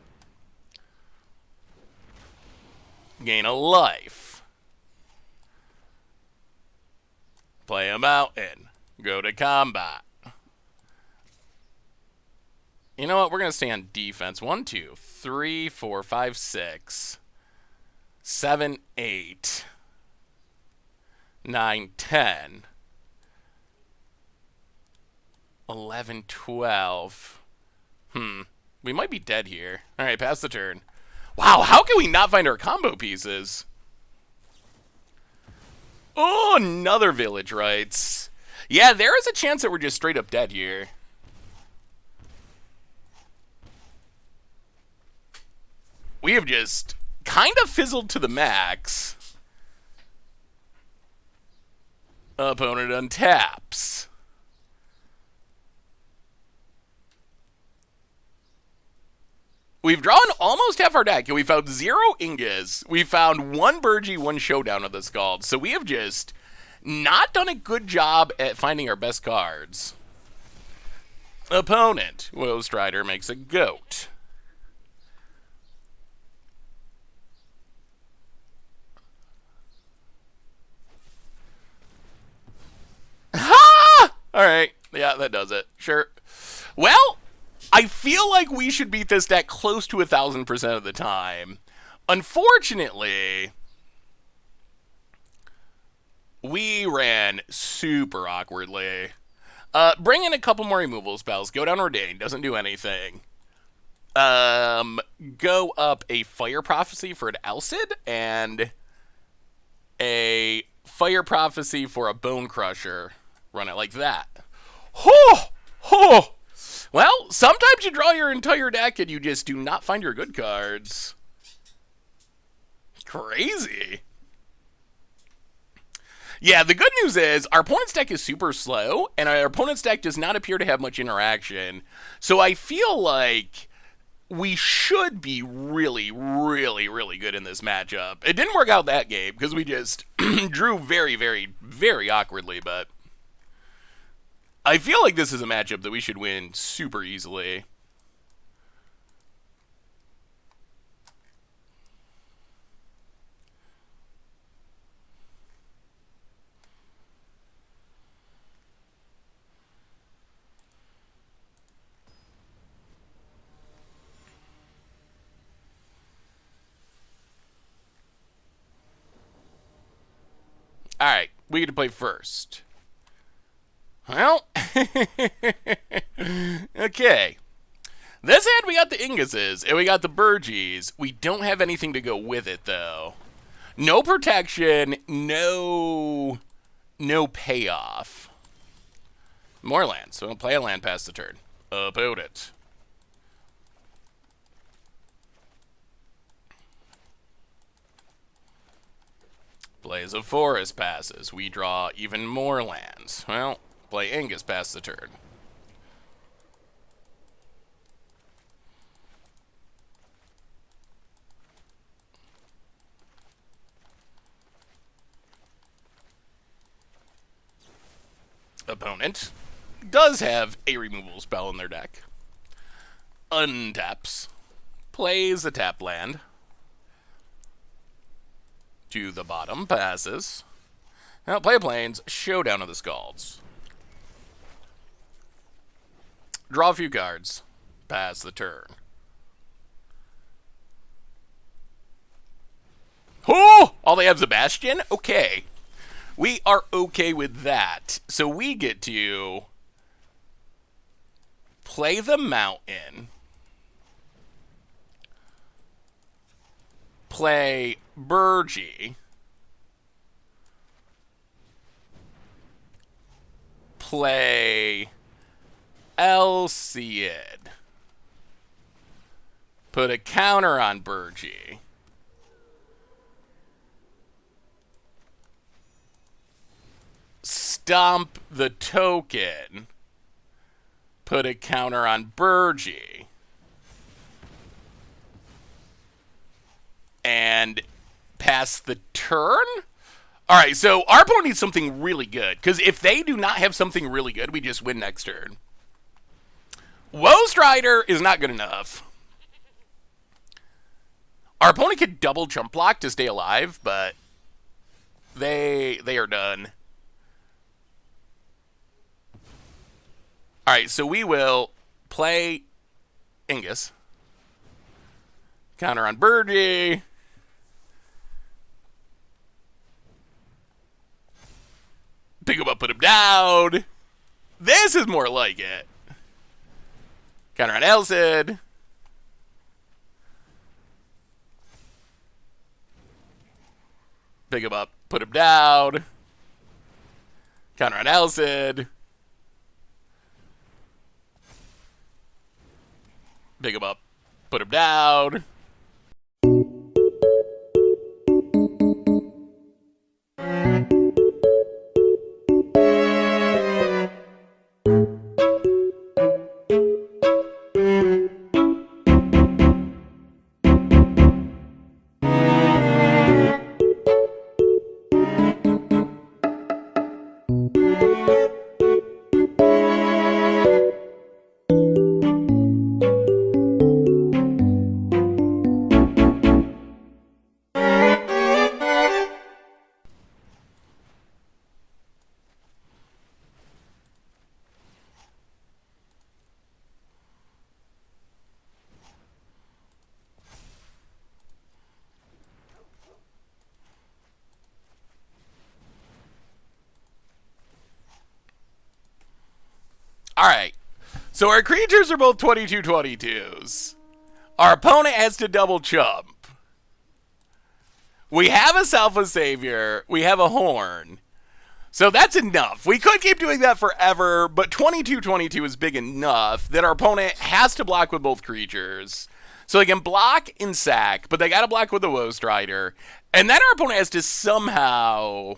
Gain a life. Play a mountain. Go to combat. You know what? We're going to stay on defense. 1, 2, 3, 4, 5, 6, 7, 8, 9, 10, 11, 12. We might be dead here. All right, pass the turn. Wow, how can we not find our combo pieces? Oh, another Village Rites. Yeah, there is a chance that we're just straight up dead here. We have just kind of fizzled to the max. Opponent untaps. We've drawn almost half our deck, and we found 0 Ingus. We found 1 Burgee, 1 Showdown of the Scald. So we have just not done a good job at finding our best cards. Opponent. Woe Strider makes a goat. Ha! Alright. Yeah, that does it. Sure. Well, I feel like we should beat this deck close to 1,000% of the time. Unfortunately, we ran super awkwardly. Bring in a couple more removal spells. Go down Ordain. Doesn't do anything. Go up a Fire Prophecy for an Alcid and a Fire Prophecy for a Bone Crusher. Run it like that. Oh! Oh! Well, sometimes you draw your entire deck and you just do not find your good cards. Crazy. Yeah, the good news is our opponent's deck is super slow, and our opponent's deck does not appear to have much interaction. So I feel like we should be really, really, really good in this matchup. It didn't work out that game because we just drew very, very, very awkwardly, but I feel like this is a matchup that we should win super easily. Alright, we get to play first. Well, okay. This hand we got the Inguses, and we got the Burgees. We don't have anything to go with it, though. No protection, no payoff. More land, so we'll play a land past the turn. About it. Blaze of Forest passes. We draw even more lands. Well, play Ingus past the turn. Opponent does have a removal spell in their deck. Untaps. Plays a tap land. To the bottom, passes. Now play Plains, Showdown of the Scalds. Draw a few cards. Pass the turn. Oh! All they have is a Bastion? Okay. We are okay with that. So we get to play the Mountain. Play Burgee. Play Alcid. Put a counter on Burgee. Stomp the token. Put a counter on Burgee. And pass the turn? Alright, so our opponent needs something really good. Because if they do not have something really good, we just win next turn. Woe Strider is not good enough. Our opponent could double jump block to stay alive, but they are done. Alright, so we will play Ingus. Counter on Burgee. Pick him up, put him down. This is more like it. Counter on Alcid. Pick him up, put him down. Counter on Alcid. Pick him up, put him down. Alright. So our creatures are both 22/22s. Our opponent has to double chump. We have a Selfless Savior. We have a Horn. So that's enough. We could keep doing that forever, but 22/22 is big enough that our opponent has to block with both creatures. So they can block and sack, but they gotta block with the Woe Strider. And then our opponent has to somehow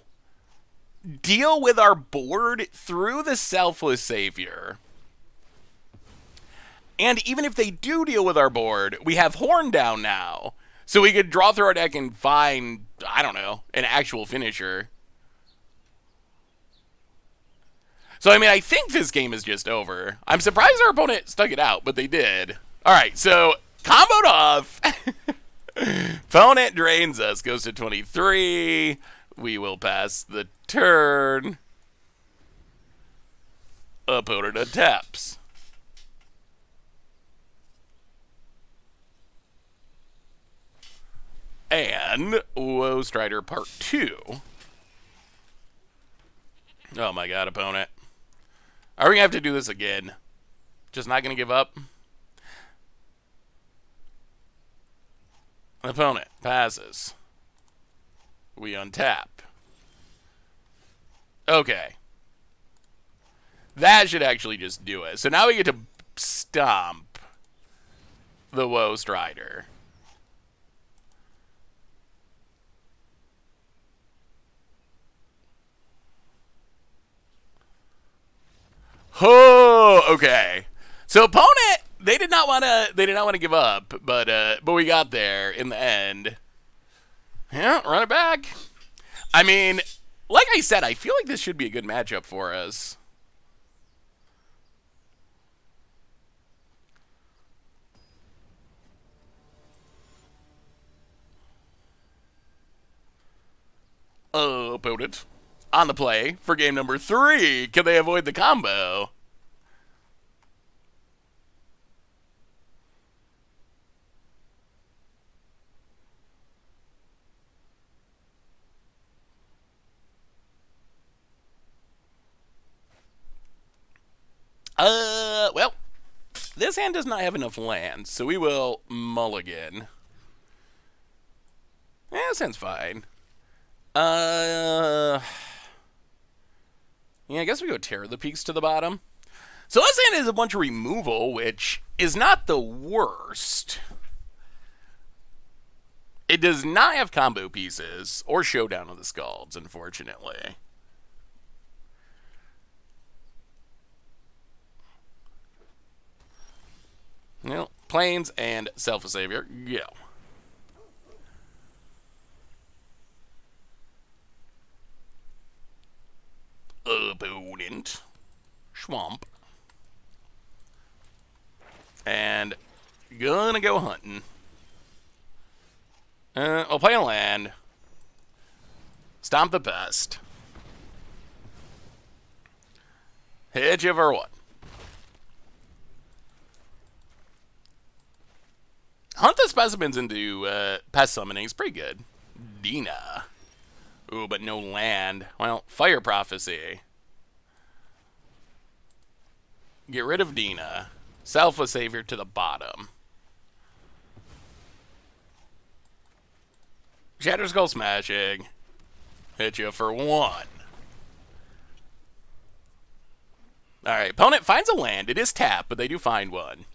deal with our board through the Selfless Savior. And even if they do deal with our board, we have Horn down now. So we could draw through our deck and find, I don't know, an actual finisher. So, I mean, I think this game is just over. I'm surprised our opponent stuck it out, but they did. Alright, so, comboed off. Opponent drains us, goes to 23. We will pass the turn. Opponent attempts. And Woe Strider Part 2. Oh my god, opponent. Are we going to have to do this again? Just not going to give up? Opponent passes. We untap. Okay. That should actually just do it. So now we get to stomp the Woe Strider. Oh, okay. So opponent, they did not want to give up, but we got there in the end. Yeah, run it back. I mean, like I said, I feel like this should be a good matchup for us. Opponent on the play for game number 3. Can they avoid the combo? Well, this hand does not have enough lands, so we will mulligan. That sounds fine. Yeah, I guess we go Terror the Peaks to the bottom. So this hand is a bunch of removal, which is not the worst. It does not have combo pieces or Showdown of the Scalds, unfortunately. Well, Plains and Selfless Savior, go. Opponent. Swamp. And gonna go hunting. I'll play a land. Stomp the Pest. Hit you for 1. Hunt the Specimens into Pest Summoning is pretty good. Dina. Ooh, but no land. Well, Fire Prophecy. Get rid of Dina. Selfless Savior to the bottom. Shatter Skull Smashing. Hit you for 1. Alright, opponent finds a land. It is tapped, but they do find one.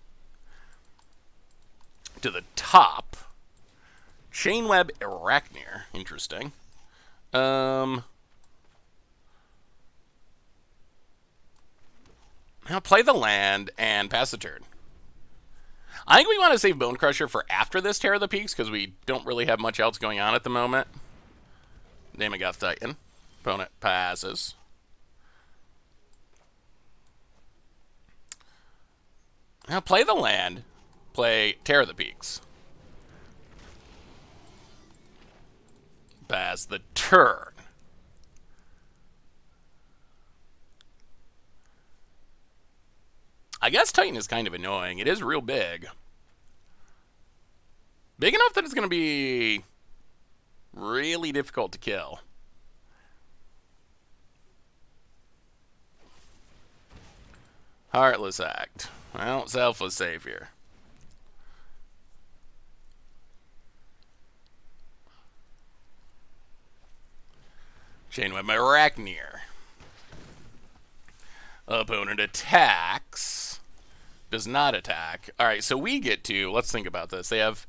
To the top. Chainweb Arachnir. Interesting. I'll play the land and pass the turn. I think we want to save Bone Crusher for after this Terror of the Peaks, because we don't really have much else going on at the moment. Daemogoth Titan. Opponent passes. I'll play the land. Play Terror of the Peaks. Pass the turn. I guess Titan is kind of annoying. It is real big. Big enough that it's going to be really difficult to kill. Heartless act. Well, selfless savior. Chainweb Arachneer. Opponent attacks. Does not attack. Alright, so we get to, let's think about this. They have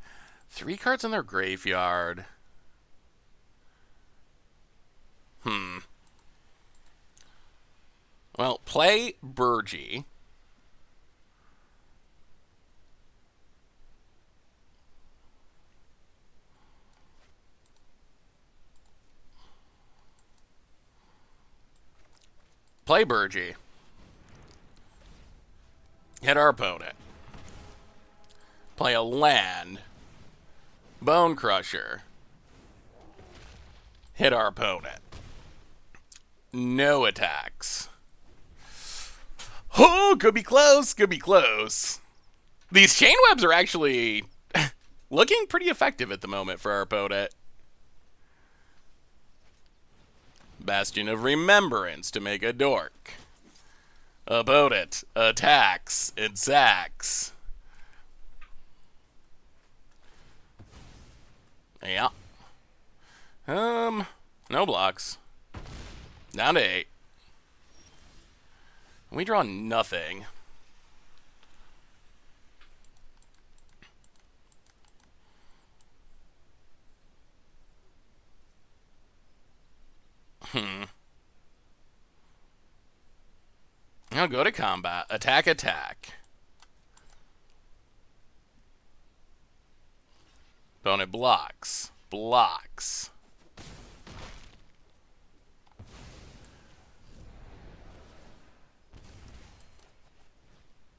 3 cards in their graveyard. Well, play Burgie. Play Burgie. Hit our opponent. Play a land. Bone Crusher. Hit our opponent. No attacks. Oh, could be close, could be close. These chain webs are actually looking pretty effective at the moment for our opponent. Bastion of Remembrance to make a dork. Opponent attacks and sacks. Yeah. No blocks. Down to 8. We draw nothing. I'll go to combat. Attack, attack. Opponent blocks. Blocks.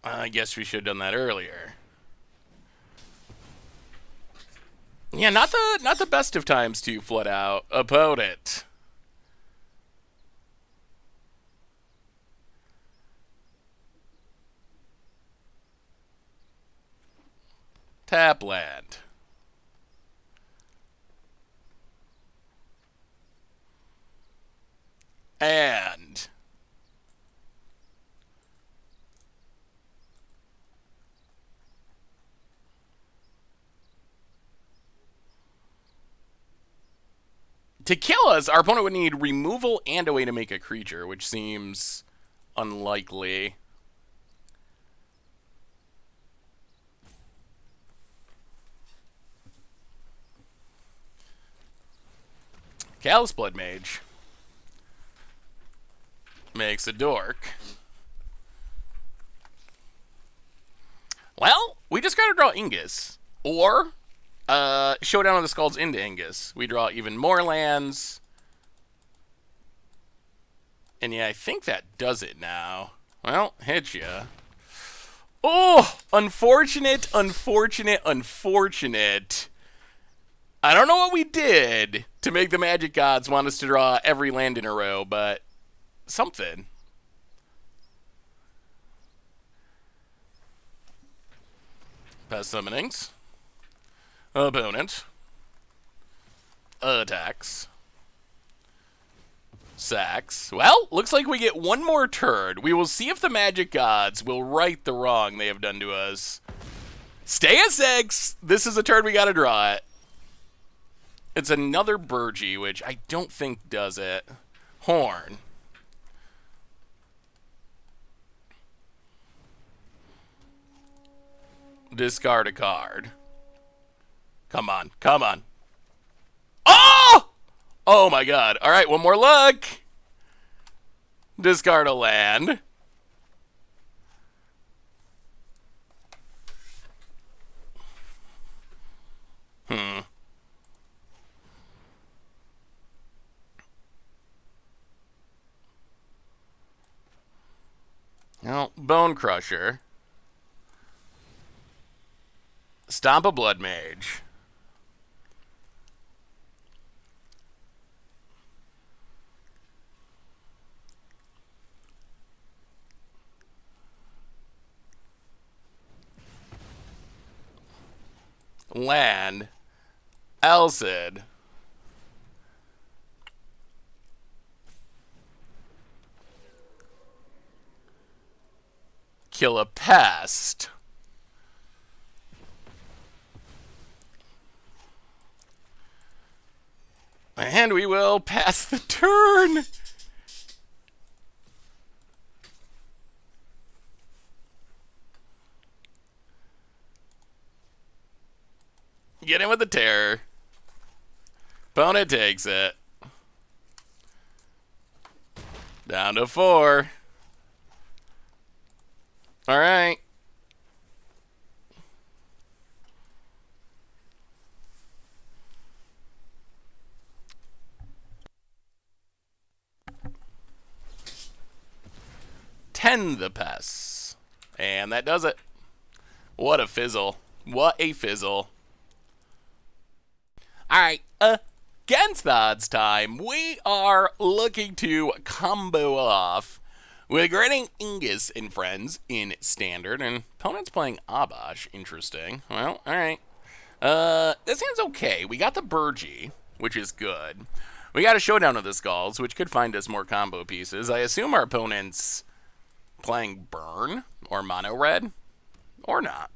I guess we should have done that earlier. Yeah, not the best of times to flood out. Opponent. Tap land. And to kill us, our opponent would need removal and a way to make a creature, which seems unlikely. Callous Blood Mage makes a dork. Well, we just gotta draw Ingus. Or Showdown of the Skulls into Ingus. We draw even more lands. And yeah, I think that does it now. Well, hit ya. Oh, unfortunate, unfortunate, unfortunate. I don't know what we did to make the Magic Gods want us to draw every land in a row, but something. Pass summonings. Opponent. Attacks. Sacks. Well, looks like we get one more turn. We will see if the Magic Gods will right the wrong they have done to us. Stay at 6. This is a turn we gotta draw it. It's another Burgie, which I don't think does it. Horn. Discard a card. Come on, come on. Oh! Oh my god. Alright, one more luck. Discard a land. Well, Bone Crusher. Stomp a Blood Mage. Land. Elcid. kill a pest. And we will pass the turn. Get in with the terror. Opponent takes it. Down to 4. All right. Tend the pests. And that does it. What a fizzle. What a fizzle. Alright, against the odds time, we are looking to combo off with Grinning Ignus and friends in Standard, and opponent's playing Abash. Interesting. Well, alright. This hand's okay. We got the Burgee, which is good. We got a Showdown of the Skulls, which could find us more combo pieces. I assume our opponent's playing Burn or Mono Red, or not.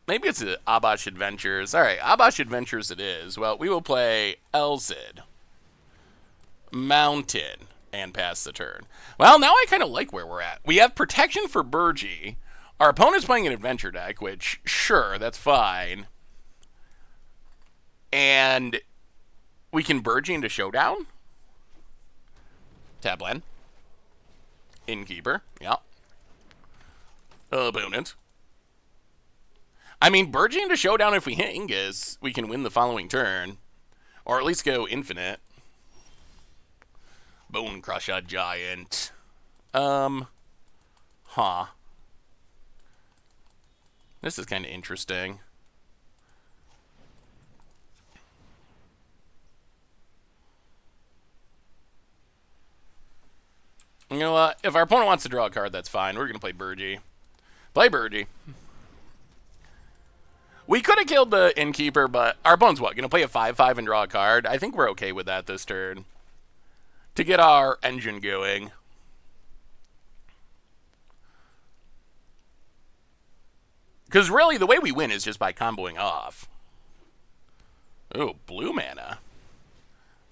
Maybe it's Abash Adventures. Alright, Abash Adventures it is. Well, we will play Elzid, Mountain, and pass the turn. Well, now I kind of like where we're at. We have protection for Burgee. Our opponent's playing an adventure deck, which, sure, that's fine. And we can Burgee into Showdown. Tap land. Innkeeper, yeah. Opponent. I mean, Burgee into Showdown, if we hit Ignus, we can win the following turn. Or at least go infinite. Bone Crusher Giant. Huh. This is kind of interesting. You know what? If our opponent wants to draw a card, that's fine. We're going to play Burgee. Play Burgee. We could have killed the Innkeeper, but our opponent's what? Going to play a 5/5 and draw a card? I think we're okay with that this turn. To get our engine going. Because really, the way we win is just by comboing off. Oh, blue mana.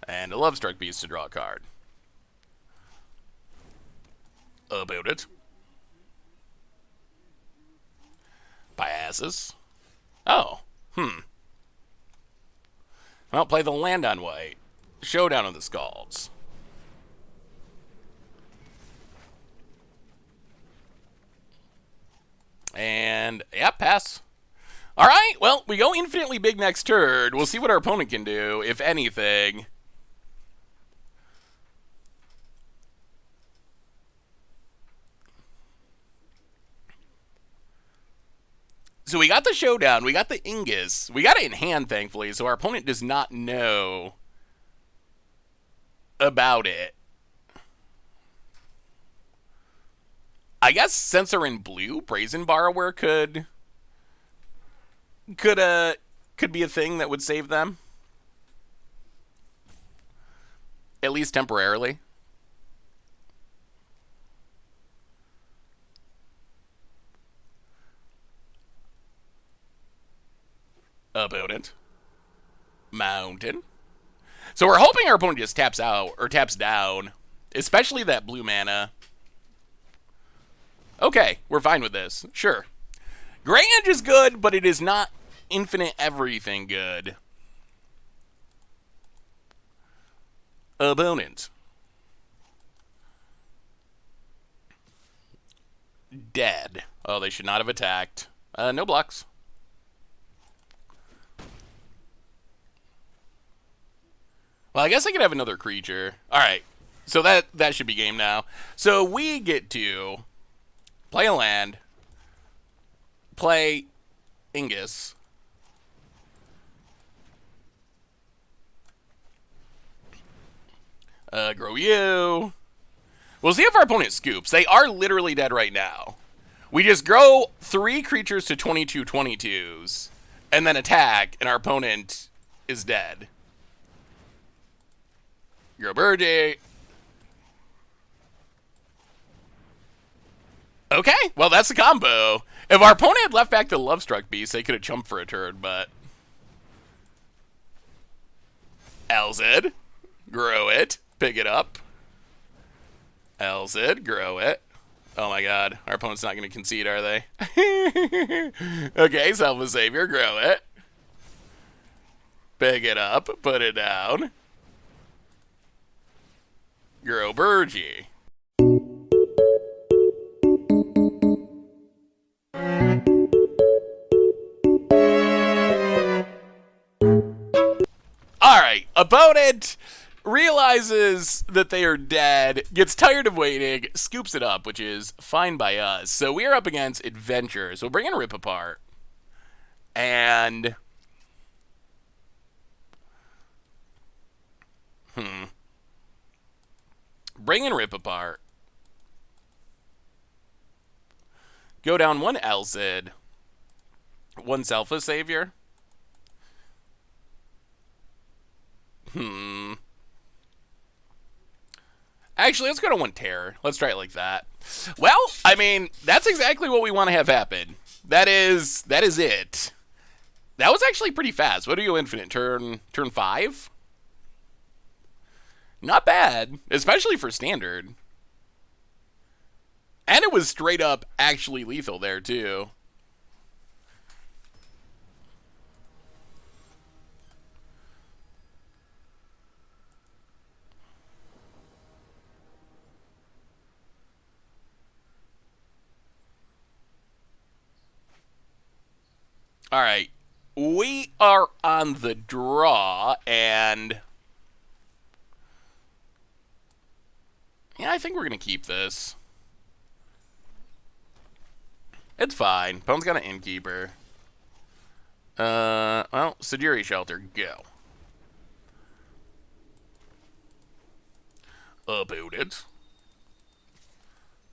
And a Lovestruck Beast to draw a card. About it. Passes. Oh. Well, play the land on white. Showdown of the Skulls. And, yeah, pass. Alright, well, we go infinitely big next turn. We'll see what our opponent can do, if anything. So we got the Showdown, we got the Ignus, we got it in hand, thankfully, so our opponent does not know about it. I guess since they're in blue, Brazen Borrower could be a thing that would save them. At least temporarily. Opponent. Mountain. So we're hoping our opponent just taps out, or taps down. Especially that blue mana. Okay, we're fine with this. Sure. Gray Edge is good, but it is not infinite everything good. Opponent. Dead. Oh, they should not have attacked. No blocks. Well, I guess I could have another creature. Alright, so that should be game now. So we get to play a land, play Ignus, grow you. We'll see if our opponent scoops. They are literally dead right now. We just grow 3 creatures to 22/22s, and then attack, and our opponent is dead. Grow Burgee. Okay, well, that's the combo. If our opponent had left back the Lovestruck Beast, they could have chumped for a turn, but... LZ, grow it, pick it up. LZ, grow it. Oh my god, our opponent's not going to concede, are they? Okay, Selfless Savior, grow it. Pick it up, put it down. Grow Burgie. Alright, opponent realizes that they are dead, gets tired of waiting, scoops it up, which is fine by us. So we are up against Adventure. So we'll bring in Rip Apart. And... Bring in Rip Apart. Go down one Elcid. One Selfless Savior. Actually, let's go to one Terror. Let's try it like that. Well, I mean, that's exactly what we want to have happen. That is it. That was actually pretty fast. What do you infinite? Turn 5? Not bad, especially for standard. And it was straight up actually lethal there, too. All right, we are on the draw, and yeah, I think we're gonna keep this. It's fine. Pone's got an Innkeeper. Well, Sajiri Shelter, go. About it.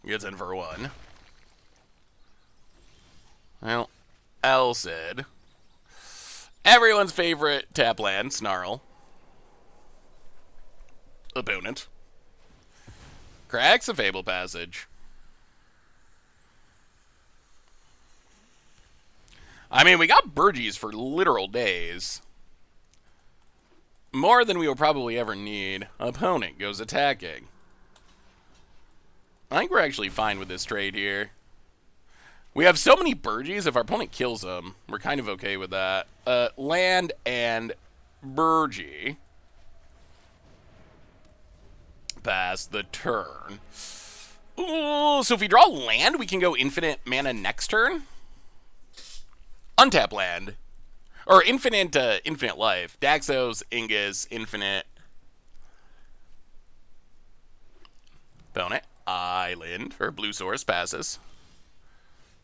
Gets in for 1. Well, Elcid. Everyone's favorite tap land, Snarl. Opponent. Cracks a Fable Passage. I mean, we got Burgies for literal days. More than we will probably ever need. Opponent goes attacking. I think we're actually fine with this trade here. We have so many Burgies, if our opponent kills them, we're kind of okay with that. Land and Burgie. Pass the turn. Ooh, so if we draw land, we can go infinite mana next turn? Untap land. Or infinite life. Daxos, Ingus, infinite. Opponent. Island, or blue source, passes.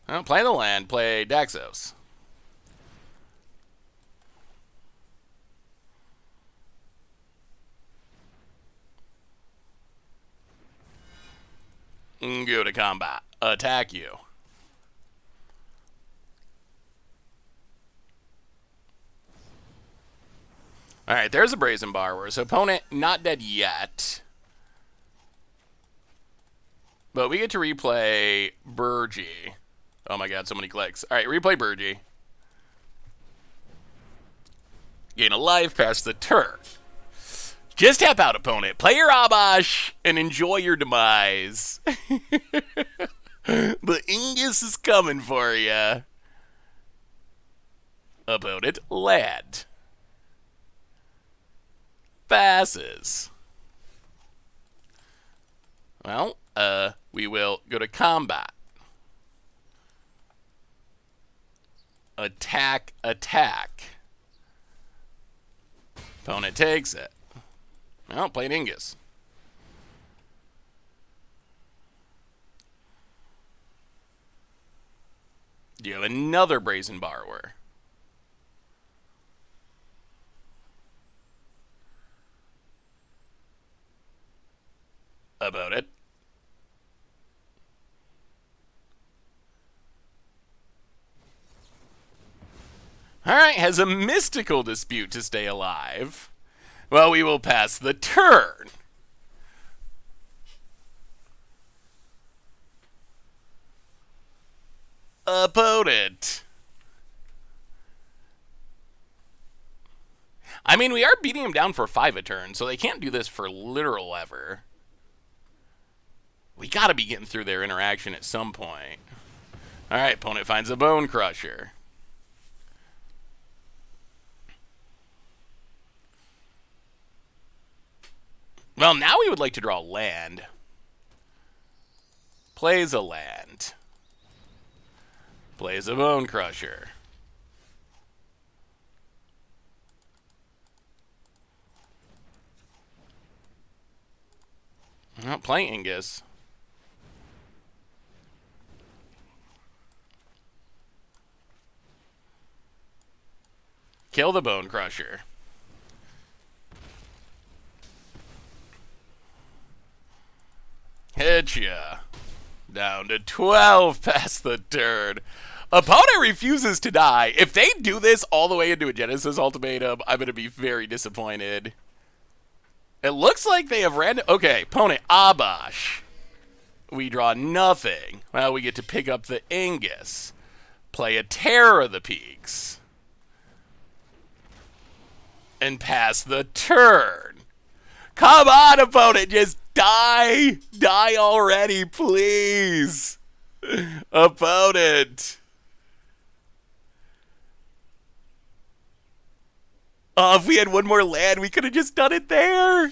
Well, play the land, play Daxos. Go to combat. Attack you. Alright, there's a Brazen Borrower. So opponent not dead yet. But we get to replay Burgie. Oh my god, so many clicks. Alright, replay Burgie. Gain a life, pass the turn. Just tap out, opponent. Play your Abash and enjoy your demise. The Ingus is coming for you. Opponent, lad. Passes. Well, we will go to combat. Attack, attack. Opponent takes it. Well, played Ingus. You have another Brazen Borrower. About it. Alright, has a mystical dispute to stay alive. Well, we will pass the turn. opponent. I mean, we are beating him down for 5 a turn, so they can't do this for literal ever. We gotta be getting through their interaction at some point. Alright, opponent finds a Bone Crusher. Well, now we would like to draw land. Plays a land. Plays a Bone Crusher. Oh, play Ingus. Kill the Bone Crusher. Hitcha. Down to 12 past the turn. Opponent refuses to die. If they do this all the way into a Genesis Ultimatum, I'm going to be very disappointed. It looks like they have random... Okay, opponent Abash. We draw nothing. Well, we get to pick up the Ingus. Play a Terror of the Peaks. And pass the turn. Come on, opponent, just die. Die already, please. Opponent. Oh, if we had one more land, we could have just done it there.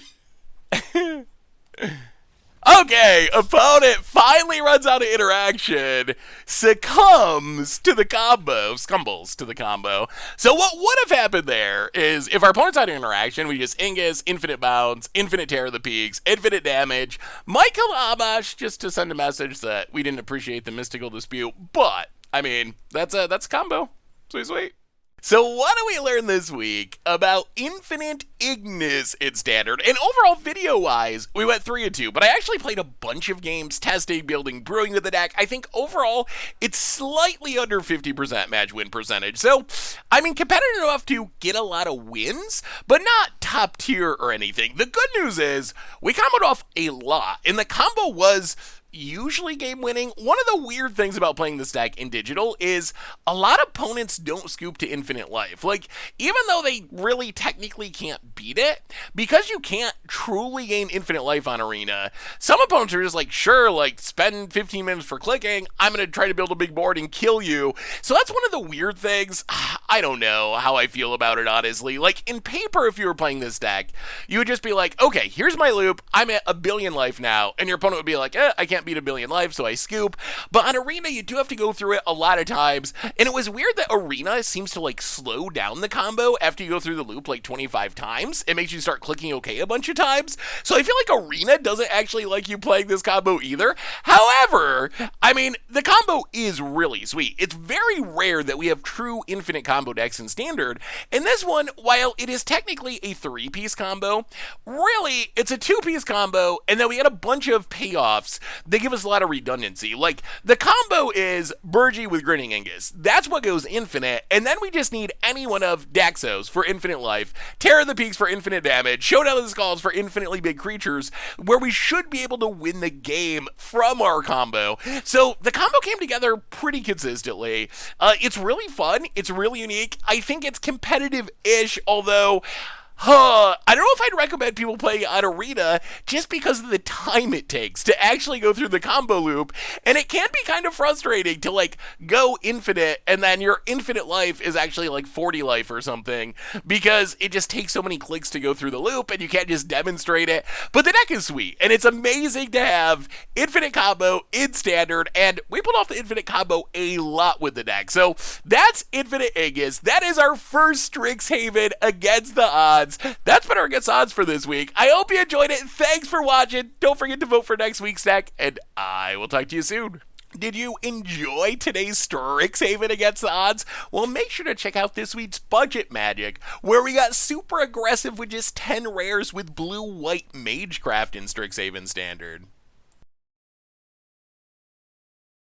Okay, opponent finally runs out of interaction, succumbs to the combo, scumbles to the combo. So what would have happened there is if our opponent's out of interaction, we just Ingus, infinite bounds, infinite Terror of the Peaks, infinite damage, might kill Amash just to send a message that we didn't appreciate the mystical dispute. But, I mean, that's a combo. Sweet, sweet. So what do we learn this week about Infinite Ignus in Standard? And overall, video-wise, we went 3-2, but I actually played a bunch of games, testing, building, brewing with the deck. I think overall, it's slightly under 50% match win percentage. So, I mean, competitive enough to get a lot of wins, but not top tier or anything. The good news is, we comboed off a lot, and the combo was usually game winning. One of the weird things about playing this deck in digital is a lot of opponents don't scoop to infinite life. Like, even though they really technically can't beat it, because you can't truly gain infinite life on Arena, some opponents are just like, sure, like, spend 15 minutes for clicking, I'm going to try to build a big board and kill you. So that's one of the weird things. I don't know how I feel about it, honestly. Like, in paper, if you were playing this deck, you would just be like, okay, here's my loop, I'm at 1 billion life now, and your opponent would be like, I can't beat 1 billion life, so I scoop. But on Arena, you do have to go through it a lot of times, and it was weird that Arena seems to like slow down the combo after you go through the loop like 25 times. It makes you start clicking okay a bunch of times. So I feel like Arena doesn't actually like you playing this combo either. However, I mean, the combo is really sweet. It's very rare that we have true infinite combo decks in Standard, and this one, while it is technically a 3-piece combo, really, it's a 2-piece combo, and then we had a bunch of payoffs. They give us a lot of redundancy. Like, the combo is Burgi with Grinning Ignus. That's what goes infinite, and then we just need any one of Daxos for infinite life, Terror of the Peaks for infinite damage, Showdown of the Skulls for infinitely big creatures, where we should be able to win the game from our combo. So, the combo came together pretty consistently. It's really fun. It's really unique. I think it's competitive-ish, although I don't know if I'd recommend people playing on Arena just because of the time it takes to actually go through the combo loop, and it can be kind of frustrating to like go infinite and then your infinite life is actually like 40 life or something because it just takes so many clicks to go through the loop and you can't just demonstrate it. But the deck is sweet, and it's amazing to have infinite combo in Standard, and we pulled off the infinite combo a lot with the deck. So that's Infinite Ignus. That is our first Strixhaven against the odds. That's been our Against Odds for this week. I hope you enjoyed it. Thanks for watching. Don't forget to vote for next week's deck, and I will talk to you soon. Did you enjoy today's Strixhaven Against the Odds? Well, make sure to check out this week's Budget Magic, where we got super aggressive with just 10 rares with blue-white Magecraft in Strixhaven Standard.